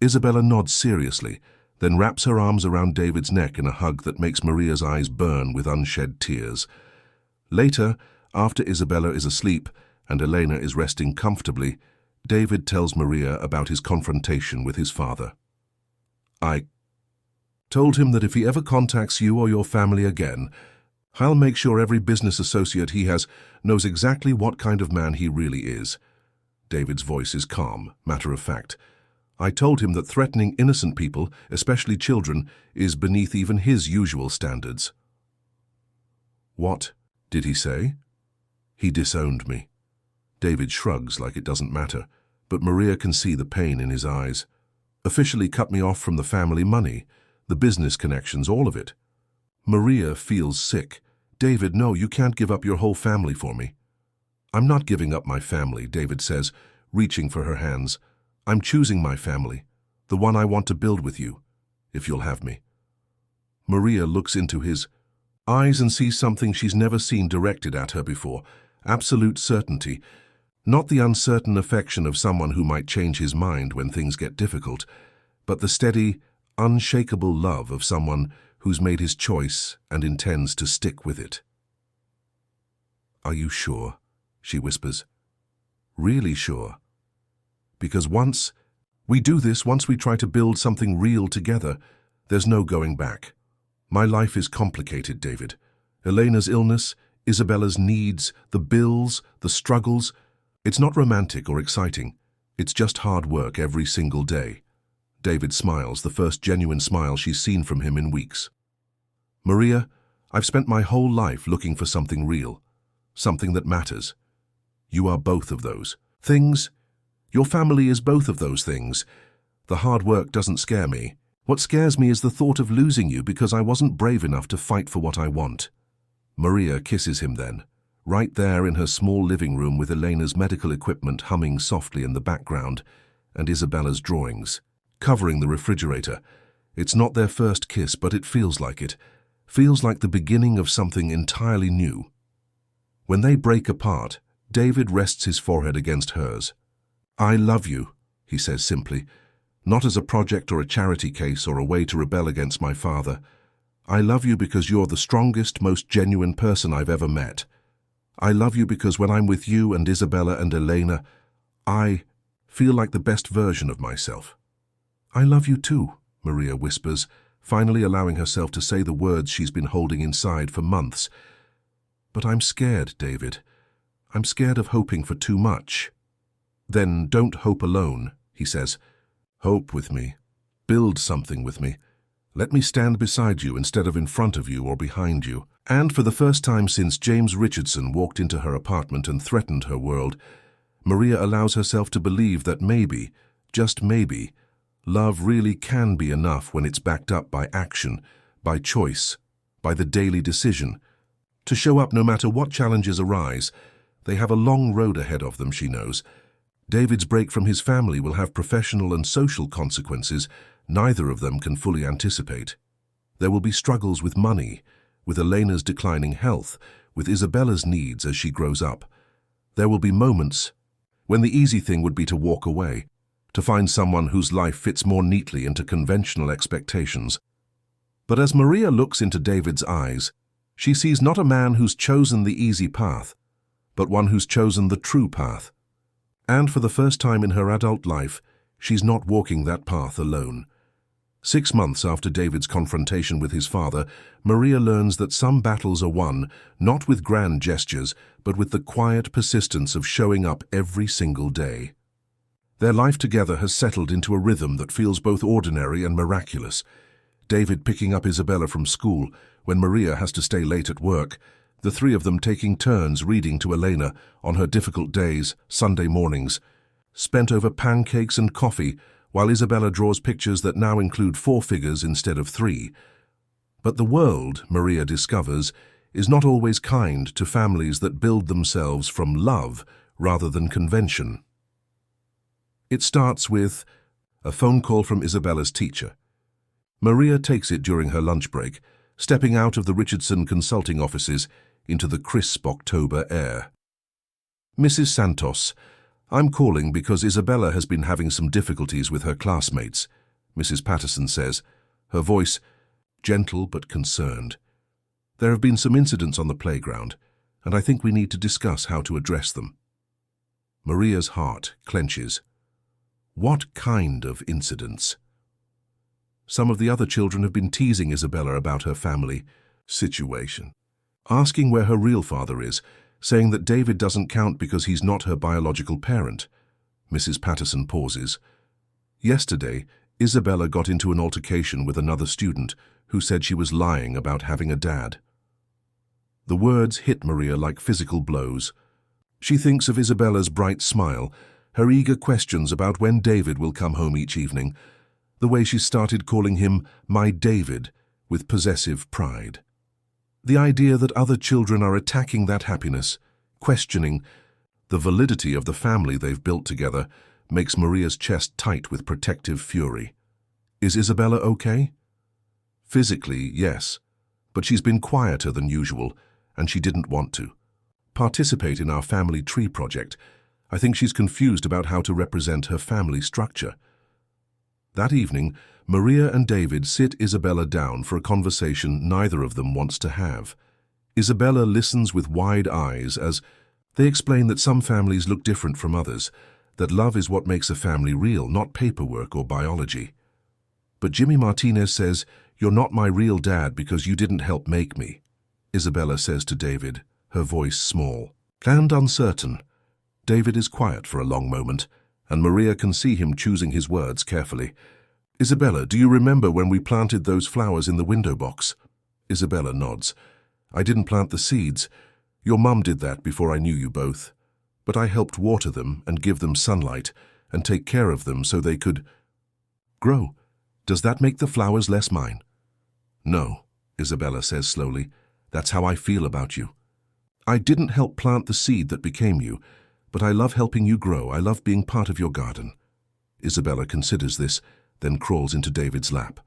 Isabella nods seriously, then wraps her arms around David's neck in a hug that makes Maria's eyes burn with unshed tears. Later, after Isabella is asleep and Elena is resting comfortably, David tells Maria about his confrontation with his father. "I told him that if he ever contacts you or your family again, I'll make sure every business associate he has knows exactly what kind of man he really is." David's voice is calm, matter-of-fact. "I told him that threatening innocent people, especially children, is beneath even his usual standards." "What did he say?" "He disowned me." David shrugs like it doesn't matter, but Maria can see the pain in his eyes. "Officially cut me off from the family money, the business connections, all of it." Maria feels sick. "David, no, you can't give up your whole family for me." "I'm not giving up my family," David says, reaching for her hands. "I'm choosing my family, the one I want to build with you, if you'll have me." Maria looks into his eyes and sees something she's never seen directed at her before, absolute certainty. Not the uncertain affection of someone who might change his mind when things get difficult, but the steady, unshakable love of someone who's made his choice and intends to stick with it. "Are you sure?" she whispers. "Really sure? Because once we do this, once we try to build something real together, there's no going back. My life is complicated, David. Elena's illness, Isabella's needs, the bills, the struggles. It's not romantic or exciting. It's just hard work every single day." David smiles, the first genuine smile she's seen from him in weeks. "Maria, I've spent my whole life looking for something real, something that matters. You are both of those things. Your family is both of those things. The hard work doesn't scare me. What scares me is the thought of losing you because I wasn't brave enough to fight for what I want." Maria kisses him then, right there in her small living room with Elena's medical equipment humming softly in the background and Isabella's drawings, covering the refrigerator. It's not their first kiss, but it feels like it. Feels like the beginning of something entirely new. When they break apart, David rests his forehead against hers. "I love you," he says simply, "not as a project or a charity case or a way to rebel against my father. I love you because you're the strongest, most genuine person I've ever met. I love you because when I'm with you and Isabella and Elena, I feel like the best version of myself." "I love you too," Maria whispers, finally allowing herself to say the words she's been holding inside for months. "But I'm scared, David. I'm scared of hoping for too much." "Then don't hope alone," he says. "Hope with me. Build something with me. Let me stand beside you instead of in front of you or behind you." And for the first time since James Richardson walked into her apartment and threatened her world, Maria allows herself to believe that maybe, just maybe, love really can be enough when it's backed up by action, by choice, by the daily decision to show up no matter what challenges arise. They have a long road ahead of them, she knows. David's break from his family will have professional and social consequences neither of them can fully anticipate. There will be struggles with money, with Elena's declining health, with Isabella's needs as she grows up. There will be moments when the easy thing would be to walk away, to find someone whose life fits more neatly into conventional expectations. But as Maria looks into David's eyes, she sees not a man who's chosen the easy path, but one who's chosen the true path. And for the first time in her adult life, she's not walking that path alone. 6 months after David's confrontation with his father, Maria learns that some battles are won not with grand gestures, but with the quiet persistence of showing up every single day. Their life together has settled into a rhythm that feels both ordinary and miraculous. David picking up Isabella from school when Maria has to stay late at work, the three of them taking turns reading to Elena on her difficult days, Sunday mornings, spent over pancakes and coffee, while Isabella draws pictures that now include 4 figures instead of 3. But the world, Maria discovers, is not always kind to families that build themselves from love rather than convention. It starts with a phone call from Isabella's teacher. Maria takes it during her lunch break, stepping out of the Richardson consulting offices into the crisp October air. "Mrs. Santos, I'm calling because Isabella has been having some difficulties with her classmates," Mrs. Patterson says, her voice gentle but concerned. "There have been some incidents on the playground, and I think we need to discuss how to address them." Maria's heart clenches. What kind of incidents? Some of the other children have been teasing Isabella about her family situation, asking where her real father is, saying that David doesn't count because he's not her biological parent. Mrs. Patterson pauses. Yesterday, Isabella got into an altercation with another student who said she was lying about having a dad. The words hit Maria like physical blows. She thinks of Isabella's bright smile, her eager questions about when David will come home each evening, the way she started calling him "my David" with possessive pride. The idea that other children are attacking that happiness, questioning the validity of the family they've built together, makes Maria's chest tight with protective fury. Is Isabella okay? Physically, yes, but she's been quieter than usual, and she didn't want to participate in our family tree project. I think she's confused about how to represent her family structure. That evening, Maria and David sit Isabella down for a conversation neither of them wants to have. Isabella listens with wide eyes as they explain that some families look different from others, that love is what makes a family real, not paperwork or biology. But Jimmy Martinez says, "You're not my real dad because you didn't help make me," Isabella says to David, her voice small and uncertain. David is quiet for a long moment, and Maria can see him choosing his words carefully. "Isabella, do you remember when we planted those flowers in the window box?" Isabella nods. "I didn't plant the seeds. Your mum did that before I knew you both. But I helped water them and give them sunlight and take care of them so they could grow. Does that make the flowers less mine?" "No," Isabella says slowly. "That's how I feel about you. I didn't help plant the seed that became you, but I love helping you grow. I love being part of your garden." Isabella considers this, then crawls into David's lap.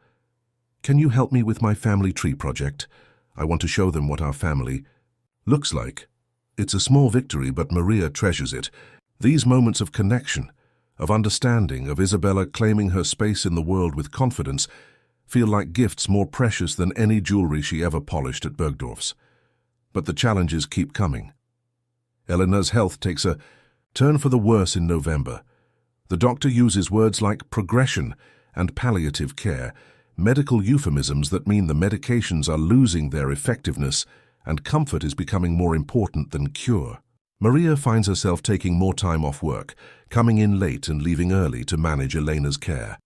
"Can you help me with my family tree project? I want to show them what our family looks like." It's a small victory, but Maria treasures it. These moments of connection, of understanding, of Isabella claiming her space in the world with confidence, feel like gifts more precious than any jewelry she ever polished at Bergdorf's. But the challenges keep coming. Eleanor's health takes a turn for the worse in November. The doctor uses words like progression and palliative care, medical euphemisms that mean the medications are losing their effectiveness and comfort is becoming more important than cure. Maria finds herself taking more time off work, coming in late and leaving early to manage Elena's care.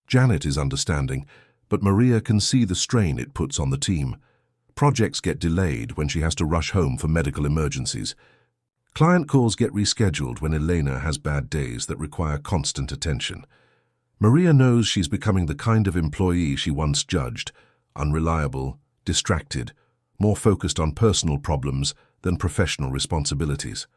Janet is understanding, but Maria can see the strain it puts on the team. Projects get delayed when she has to rush home for medical emergencies. Client calls get rescheduled when Elena has bad days that require constant attention. Maria knows she's becoming the kind of employee she once judged, unreliable, distracted, more focused on personal problems than professional responsibilities.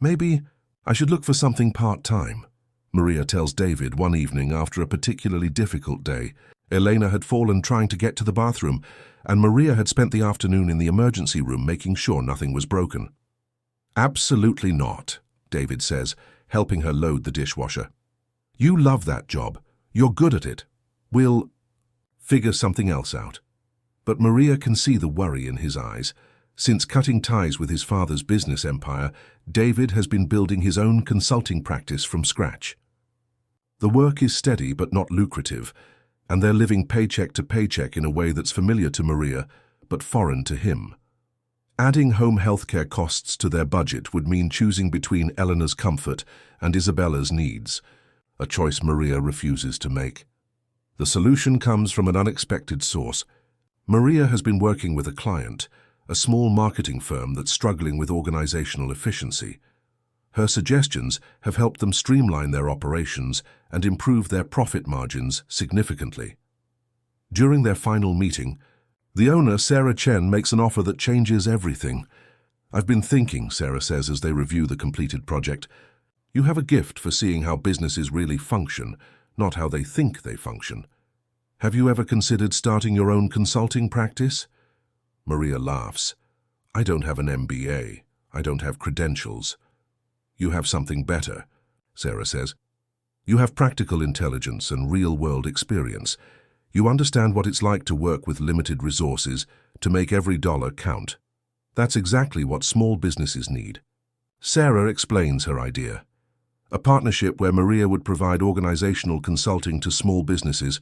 "Maybe I should look for something part-time," Maria tells David one evening after a particularly difficult day. Elena had fallen trying to get to the bathroom, and Maria had spent the afternoon in the emergency room making sure nothing was broken. "Absolutely not," David says, helping her load the dishwasher. "You love that job. You're good at it. We'll figure something else out." But Maria can see the worry in his eyes. Since cutting ties with his father's business empire, David has been building his own consulting practice from scratch. The work is steady but not lucrative, and they're living paycheck to paycheck in a way that's familiar to Maria but foreign to him. Adding home healthcare costs to their budget would mean choosing between Eleanor's comfort and Isabella's needs, a choice Maria refuses to make. The solution comes from an unexpected source. Maria has been working with a client, a small marketing firm that's struggling with organizational efficiency. Her suggestions have helped them streamline their operations and improve their profit margins significantly. During their final meeting, the owner, Sarah Chen, makes an offer that changes everything. "I've been thinking," Sarah says as they review the completed project, "you have a gift for seeing how businesses really function, not how they think they function. Have you ever considered starting your own consulting practice?" Maria laughs. "I don't have an MBA. I don't have credentials." "You have something better," Sarah says. "You have practical intelligence and real-world experience. You understand what it's like to work with limited resources, to make every dollar count. That's exactly what small businesses need." Sarah explains her idea. A partnership where Maria would provide organizational consulting to small businesses,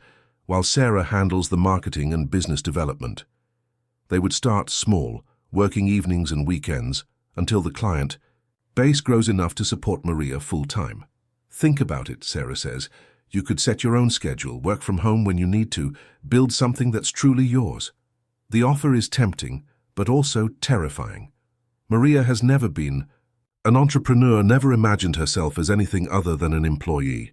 while Sarah handles the marketing and business development. They would start small, working evenings and weekends, until the client base grows enough to support Maria full-time. "Think about it," Sarah says. "You could set your own schedule, work from home when you need to, build something that's truly yours." The offer is tempting, but also terrifying. Maria has never been an entrepreneur, never imagined herself as anything other than an employee.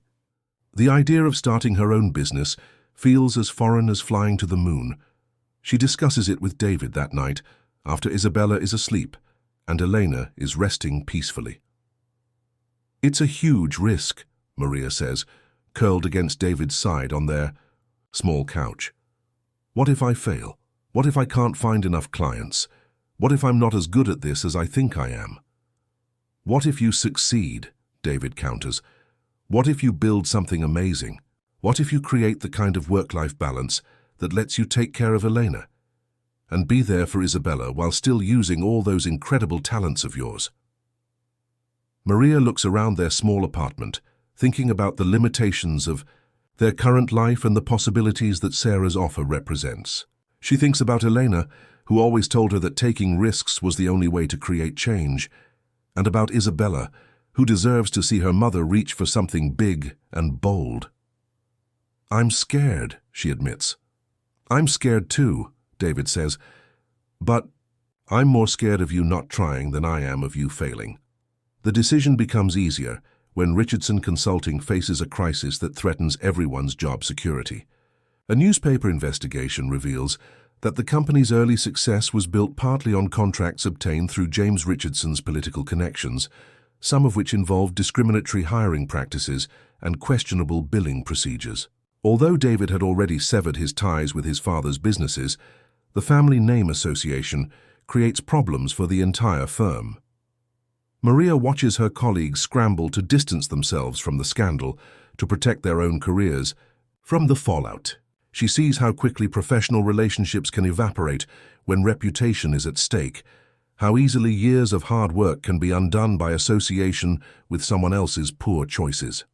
The idea of starting her own business feels as foreign as flying to the moon. She discusses it with David that night, after Isabella is asleep and Elena is resting peacefully. "It's a huge risk," Maria says, curled against David's side on their small couch. "What if I fail? What if I can't find enough clients? What if I'm not as good at this as I think I am?" "What if you succeed?" David counters. "What if you build something amazing? What if you create the kind of work-life balance that lets you take care of Elena and be there for Isabella while still using all those incredible talents of yours?" Maria looks around their small apartment, thinking about the limitations of their current life and the possibilities that Sarah's offer represents. She thinks about Elena, who always told her that taking risks was the only way to create change, and about Isabella, who deserves to see her mother reach for something big and bold. "I'm scared," she admits. "I'm scared too," David says, "but I'm more scared of you not trying than I am of you failing." The decision becomes easier when Richardson Consulting faces a crisis that threatens everyone's job security. A newspaper investigation reveals that the company's early success was built partly on contracts obtained through James Richardson's political connections, some of which involved discriminatory hiring practices and questionable billing procedures. Although David had already severed his ties with his father's businesses, the family name association creates problems for the entire firm. Maria watches her colleagues scramble to distance themselves from the scandal to protect their own careers from the fallout. She sees how quickly professional relationships can evaporate when reputation is at stake, how easily years of hard work can be undone by association with someone else's poor choices.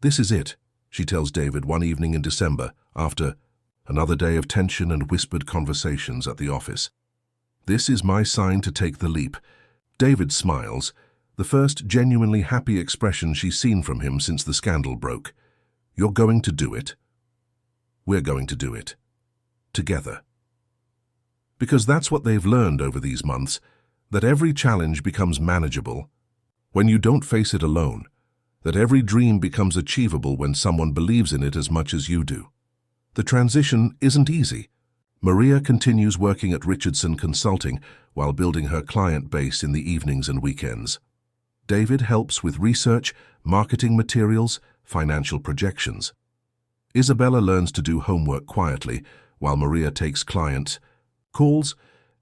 "This is it," she tells David one evening in December, after another day of tension and whispered conversations at the office. "This is my sign to take the leap." David smiles, the first genuinely happy expression she's seen from him since the scandal broke. "You're going to do it. We're going to do it. Together." Because that's what they've learned over these months, that every challenge becomes manageable when you don't face it alone, that every dream becomes achievable when someone believes in it as much as you do. The transition isn't easy. Maria continues working at Richardson Consulting while building her client base in the evenings and weekends. David helps with research, marketing materials, financial projections. Isabella learns to do homework quietly while Maria takes client calls,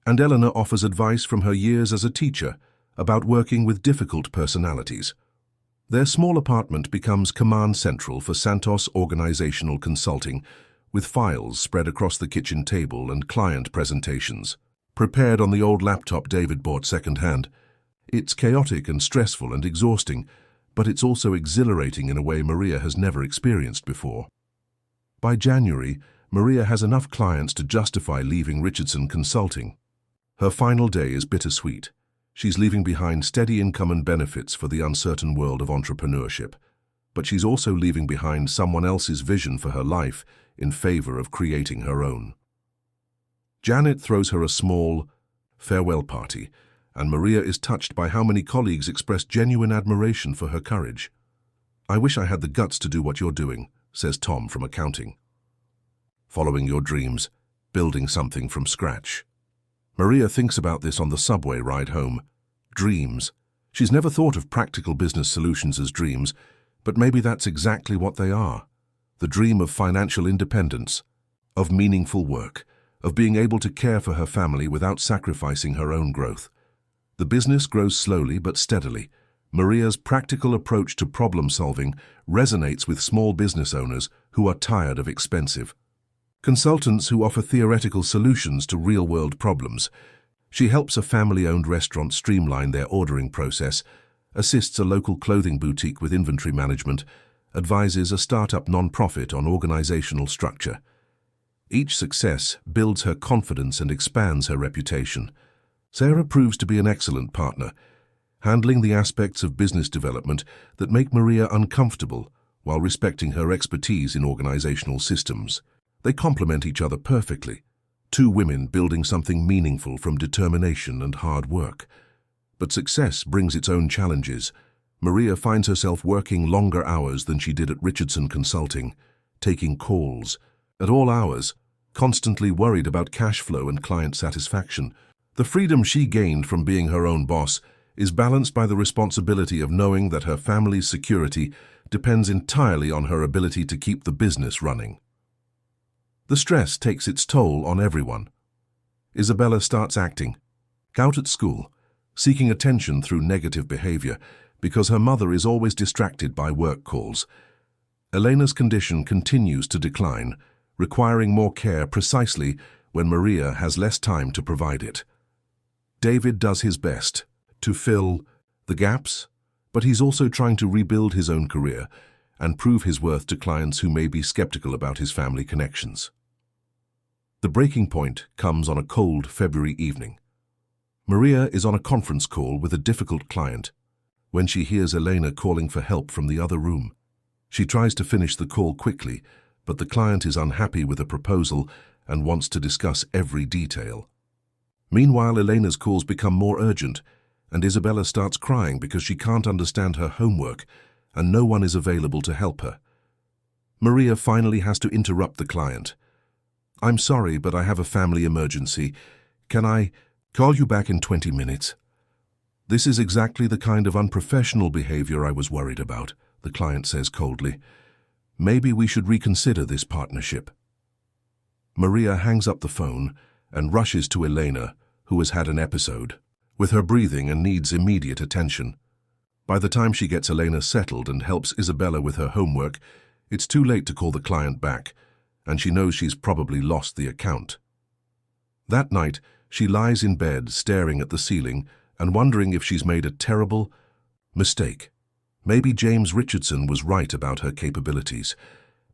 and Eleanor offers advice from her years as a teacher about working with difficult personalities. Their small apartment becomes command central for Santos Organizational Consulting, with files spread across the kitchen table and client presentations, prepared on the old laptop David bought second-hand. It's chaotic and stressful and exhausting, but it's also exhilarating in a way Maria has never experienced before. By January, Maria has enough clients to justify leaving Richardson Consulting. Her final day is bittersweet. She's leaving behind steady income and benefits for the uncertain world of entrepreneurship, but she's also leaving behind someone else's vision for her life in favor of creating her own. Janet throws her a small farewell party, and Maria is touched by how many colleagues express genuine admiration for her courage. "I wish I had the guts to do what you're doing," says Tom from accounting. "Following your dreams, building something from scratch." Maria thinks about this on the subway ride home. Dreams. She's never thought of practical business solutions as dreams, but maybe that's exactly what they are. The dream of financial independence, of meaningful work, of being able to care for her family without sacrificing her own growth. The business grows slowly but steadily. Maria's practical approach to problem solving resonates with small business owners who are tired of expensive consultants who offer theoretical solutions to real-world problems. She helps a family-owned restaurant streamline their ordering process, assists a local clothing boutique with inventory management, advises a startup non-profit on organizational structure. Each success builds her confidence and expands her reputation. Sarah proves to be an excellent partner, handling the aspects of business development that make Maria uncomfortable while respecting her expertise in organizational systems. They complement each other perfectly, two women building something meaningful from determination and hard work. But success brings its own challenges. Maria finds herself working longer hours than she did at Richardson Consulting, taking calls at all hours, constantly worried about cash flow and client satisfaction. The freedom she gained from being her own boss is balanced by the responsibility of knowing that her family's security depends entirely on her ability to keep the business running. The stress takes its toll on everyone. Isabella starts acting out at school, seeking attention through negative behavior because her mother is always distracted by work calls. Elena's condition continues to decline, requiring more care precisely when Maria has less time to provide it. David does his best to fill the gaps, but he's also trying to rebuild his own career and prove his worth to clients who may be skeptical about his family connections. The breaking point comes on a cold February evening. Maria is on a conference call with a difficult client when she hears Elena calling for help from the other room. She tries to finish the call quickly, but the client is unhappy with a proposal and wants to discuss every detail. Meanwhile, Elena's calls become more urgent, and Isabella starts crying because she can't understand her homework and no one is available to help her. Maria finally has to interrupt the client. "I'm sorry, but I have a family emergency. Can I call you back in 20 minutes? This is exactly the kind of unprofessional behavior I was worried about, the client says coldly. Maybe we should reconsider this partnership. Maria hangs up the phone and rushes to Elena, who has had an episode, with her breathing and needs immediate attention. By the time she gets Elena settled and helps Isabella with her homework, it's too late to call the client back, and she knows she's probably lost the account. That night, she lies in bed staring at the ceiling and wondering if she's made a terrible mistake. Maybe James Richardson was right about her capabilities.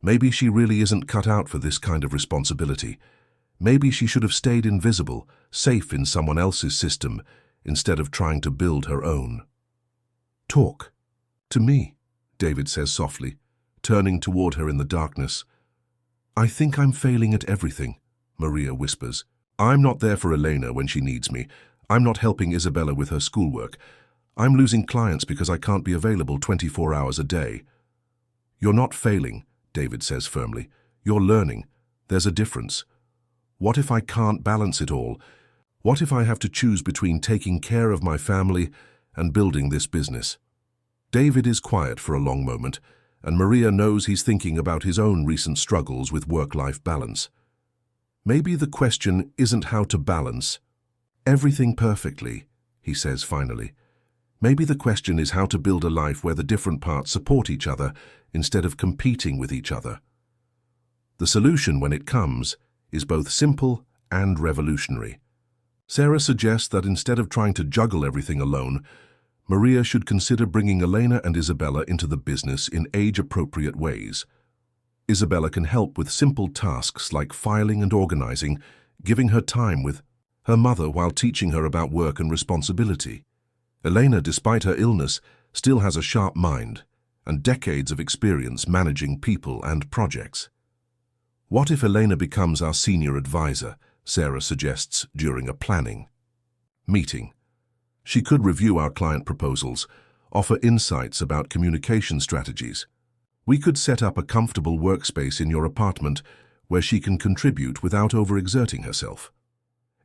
Maybe she really isn't cut out for this kind of responsibility. Maybe she should have stayed invisible, safe in someone else's system, instead of trying to build her own. "Talk to me," David says softly, turning toward her in the darkness. "I think I'm failing at everything," Maria whispers. "I'm not there for Elena when she needs me. I'm not helping Isabella with her schoolwork. I'm losing clients because I can't be available 24 hours a day." "You're not failing," David says firmly. "You're learning. There's a difference. What if I can't balance it all? What if I have to choose between taking care of my family and building this business? David is quiet for a long moment, and Maria knows he's thinking about his own recent struggles with work-life balance. Maybe the question isn't how to balance everything perfectly, he says finally. Maybe the question is how to build a life where the different parts support each other instead of competing with each other. The solution, when it comes, is both simple and revolutionary. Sarah suggests that instead of trying to juggle everything alone, Maria should consider bringing Elena and Isabella into the business in age-appropriate ways. Isabella can help with simple tasks like filing and organizing, giving her time with her mother while teaching her about work and responsibility. Elena, despite her illness, still has a sharp mind and decades of experience managing people and projects. What if Elena becomes our senior advisor, Sarah suggests during a planning meeting. She could review our client proposals, offer insights about communication strategies. We could set up a comfortable workspace in your apartment where she can contribute without overexerting herself.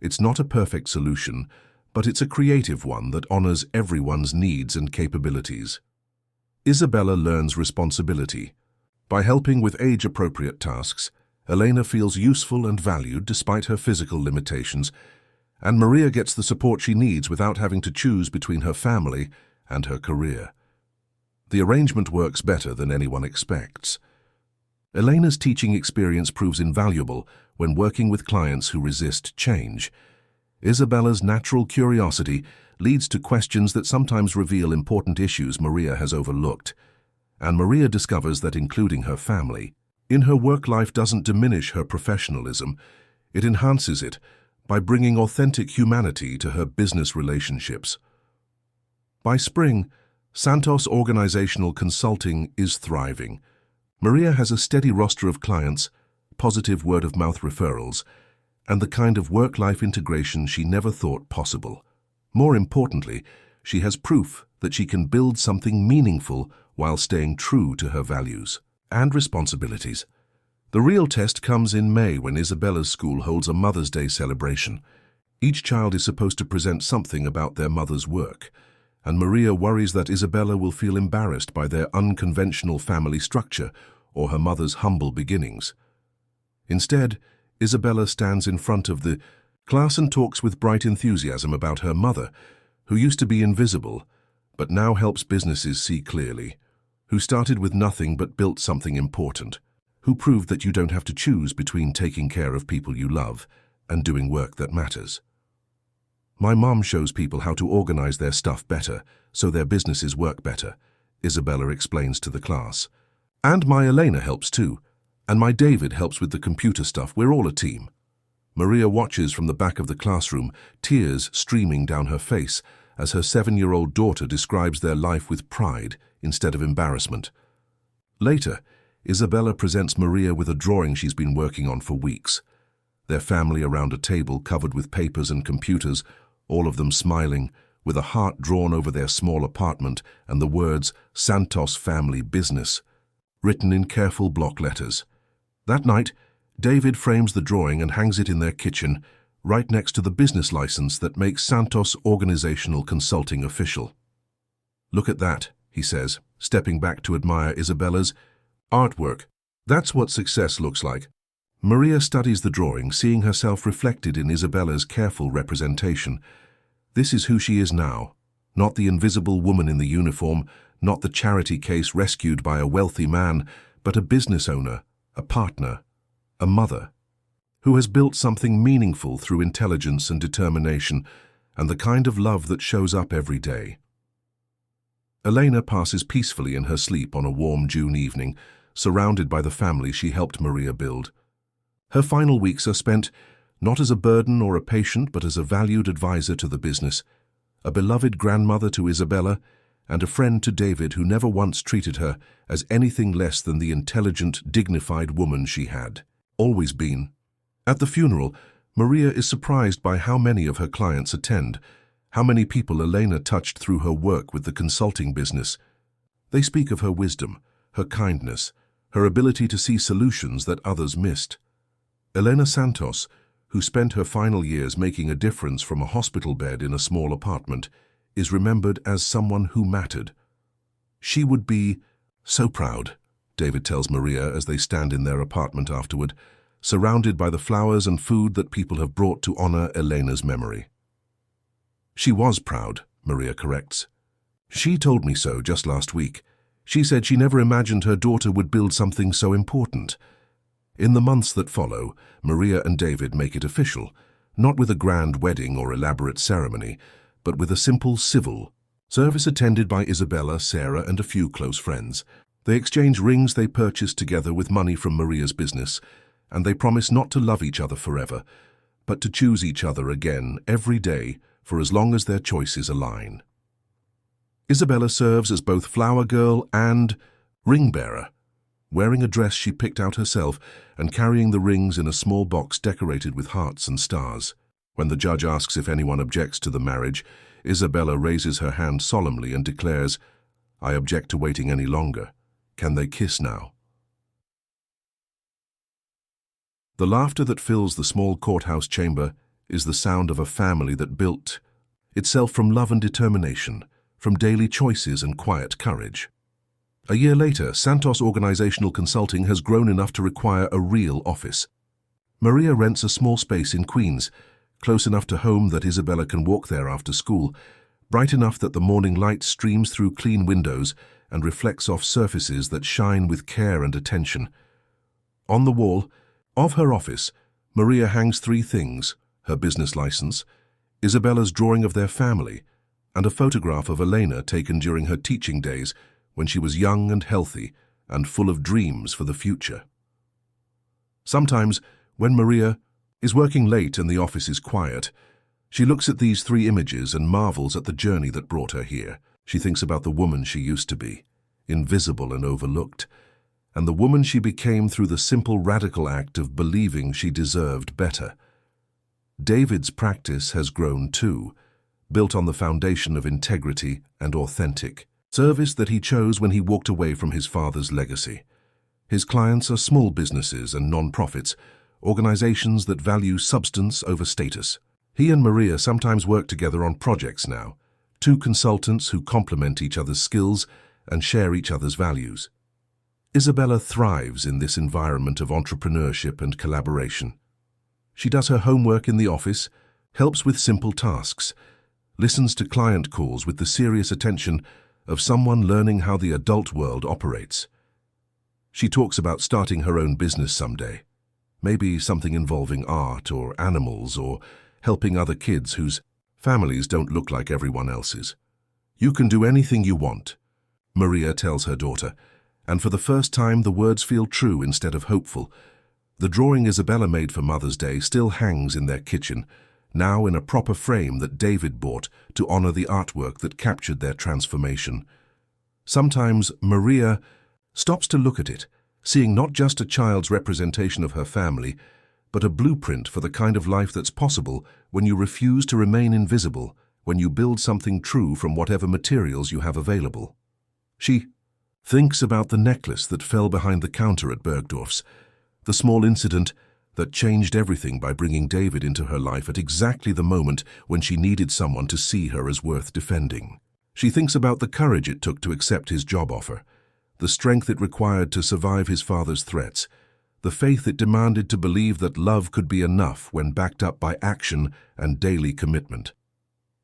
It's not a perfect solution, but it's a creative one that honors everyone's needs and capabilities. Isabella learns responsibility. By helping with age-appropriate tasks, Elena feels useful and valued despite her physical limitations, and Maria gets the support she needs without having to choose between her family and her career. The arrangement works better than anyone expects. Elena's teaching experience proves invaluable when working with clients who resist change. Isabella's natural curiosity leads to questions that sometimes reveal important issues Maria has overlooked, and Maria discovers that including her family in her work life doesn't diminish her professionalism, it enhances it by bringing authentic humanity to her business relationships. By spring, Santos Organizational Consulting is thriving. Maria has a steady roster of clients, positive word-of-mouth referrals, and the kind of work-life integration she never thought possible. More importantly, she has proof that she can build something meaningful while staying true to her values and responsibilities. The real test comes in May when Isabella's school holds a Mother's Day celebration. Each child is supposed to present something about their mother's work, and Maria worries that Isabella will feel embarrassed by their unconventional family structure or her mother's humble beginnings. Instead, Isabella stands in front of the class and talks with bright enthusiasm about her mother, who used to be invisible, but now helps businesses see clearly, who started with nothing but built something important, who proved that you don't have to choose between taking care of people you love and doing work that matters. My mom shows people how to organize their stuff better so their businesses work better, Isabella explains to the class. And my Elena helps too. And my David helps with the computer stuff. We're all a team. Maria watches from the back of the classroom, tears streaming down her face as her 7-year-old daughter describes their life with pride instead of embarrassment. Later, Isabella presents Maria with a drawing she's been working on for weeks. Their family around a table covered with papers and computers, all of them smiling, with a heart drawn over their small apartment and the words Santos Family Business written in careful block letters. That night, David frames the drawing and hangs it in their kitchen, right next to the business license that makes Santos Organizational Consulting official. Look at that, he says, stepping back to admire Isabella's artwork. That's what success looks like. Maria studies the drawing, seeing herself reflected in Isabella's careful representation. This is who she is now, not the invisible woman in the uniform, not the charity case rescued by a wealthy man, but a business owner, a partner, a mother, who has built something meaningful through intelligence and determination and the kind of love that shows up every day. Elena passes peacefully in her sleep on a warm June evening, surrounded by the family she helped Maria build. Her final weeks are spent not as a burden or a patient, but as a valued advisor to the business, a beloved grandmother to Isabella, and a friend to David who never once treated her as anything less than the intelligent, dignified woman she had always been. At the funeral, Maria is surprised by how many of her clients attend, how many people Elena touched through her work with the consulting business. They speak of her wisdom, her kindness, her ability to see solutions that others missed. Elena Santos, who spent her final years making a difference from a hospital bed in a small apartment, is remembered as someone who mattered. She would be so proud, David tells Maria as they stand in their apartment afterward, surrounded by the flowers and food that people have brought to honor Elena's memory. She was proud, Maria corrects. She told me so just last week. She said she never imagined her daughter would build something so important. In the months that follow, Maria and David make it official, not with a grand wedding or elaborate ceremony, but with a simple civil service attended by Isabella, Sarah, and a few close friends. They exchange rings they purchased together with money from Maria's business, and they promise not to love each other forever, but to choose each other again every day for as long as their choices align. Isabella serves as both flower girl and ring bearer, wearing a dress she picked out herself and carrying the rings in a small box decorated with hearts and stars. When the judge asks if anyone objects to the marriage, Isabella raises her hand solemnly and declares, "I object to waiting any longer. Can they kiss now?" The laughter that fills the small courthouse chamber is the sound of a family that built itself from love and determination, from daily choices and quiet courage. A year later, Santos Organizational Consulting has grown enough to require a real office. Maria rents a small space in Queens, close enough to home that Isabella can walk there after school, bright enough that the morning light streams through clean windows and reflects off surfaces that shine with care and attention. On the wall of her office, Maria hangs three things: her business license, Isabella's drawing of their family, and a photograph of Elena taken during her teaching days when she was young and healthy and full of dreams for the future. Sometimes, when Maria is working late and the office is quiet, she looks at these three images and marvels at the journey that brought her here. She thinks about the woman she used to be, invisible and overlooked, and the woman she became through the simple radical act of believing she deserved better. David's practice has grown too, built on the foundation of integrity and authentic service that he chose when he walked away from his father's legacy. His clients are small businesses and non-profits, organizations that value substance over status. He and Maria sometimes work together on projects now, two consultants who complement each other's skills and share each other's values. Isabella thrives in this environment of entrepreneurship and collaboration. She does her homework in the office, helps with simple tasks, listens to client calls with the serious attention of someone learning how the adult world operates. She talks about starting her own business someday, maybe something involving art or animals or helping other kids whose families don't look like everyone else's. "You can do anything you want," Maria tells her daughter, and for the first time the words feel true instead of hopeful. The drawing Isabella made for Mother's Day still hangs in their kitchen, now in a proper frame that David bought to honor the artwork that captured their transformation. Sometimes Maria stops to look at it, seeing not just a child's representation of her family, but a blueprint for the kind of life that's possible when you refuse to remain invisible, when you build something true from whatever materials you have available. She thinks about the necklace that fell behind the counter at Bergdorf's, the small incident that changed everything by bringing David into her life at exactly the moment when she needed someone to see her as worth defending. She thinks about the courage it took to accept his job offer, the strength it required to survive his father's threats, the faith it demanded to believe that love could be enough when backed up by action and daily commitment.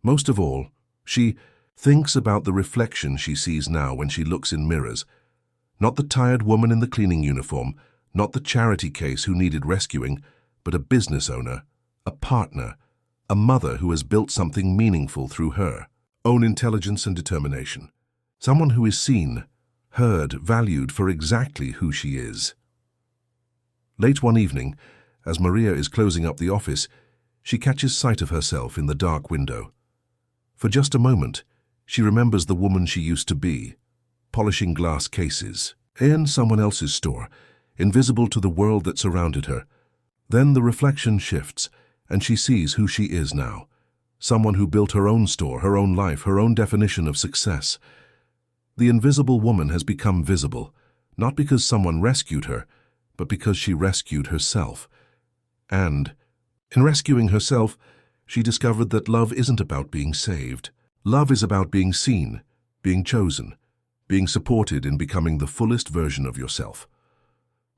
Most of all, she thinks about the reflection she sees now when she looks in mirrors. Not the tired woman in the cleaning uniform, not the charity case who needed rescuing, but a business owner, a partner, a mother who has built something meaningful through her own intelligence and determination. Someone who is seen, heard, valued for exactly who she is. Late one evening, as Maria is closing up the office, she catches sight of herself in the dark window. For just a moment, she remembers the woman she used to be, polishing glass cases in someone else's store, invisible to the world that surrounded her. Then the reflection shifts, and she sees who she is now, someone who built her own store, her own life, her own definition of success. The invisible woman has become visible, not because someone rescued her, but because she rescued herself. And In rescuing herself, she discovered that love isn't about being saved. Love is about being seen, being chosen, being supported in becoming the fullest version of yourself.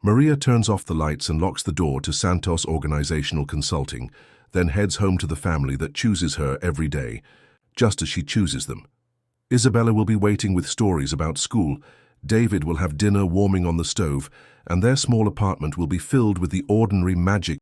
Maria turns off the lights and locks the door to Santos Organizational Consulting, then heads home to the family that chooses her every day, just as she chooses them. Isabella will be waiting with stories about school, David will have dinner warming on the stove, and their small apartment will be filled with the ordinary magic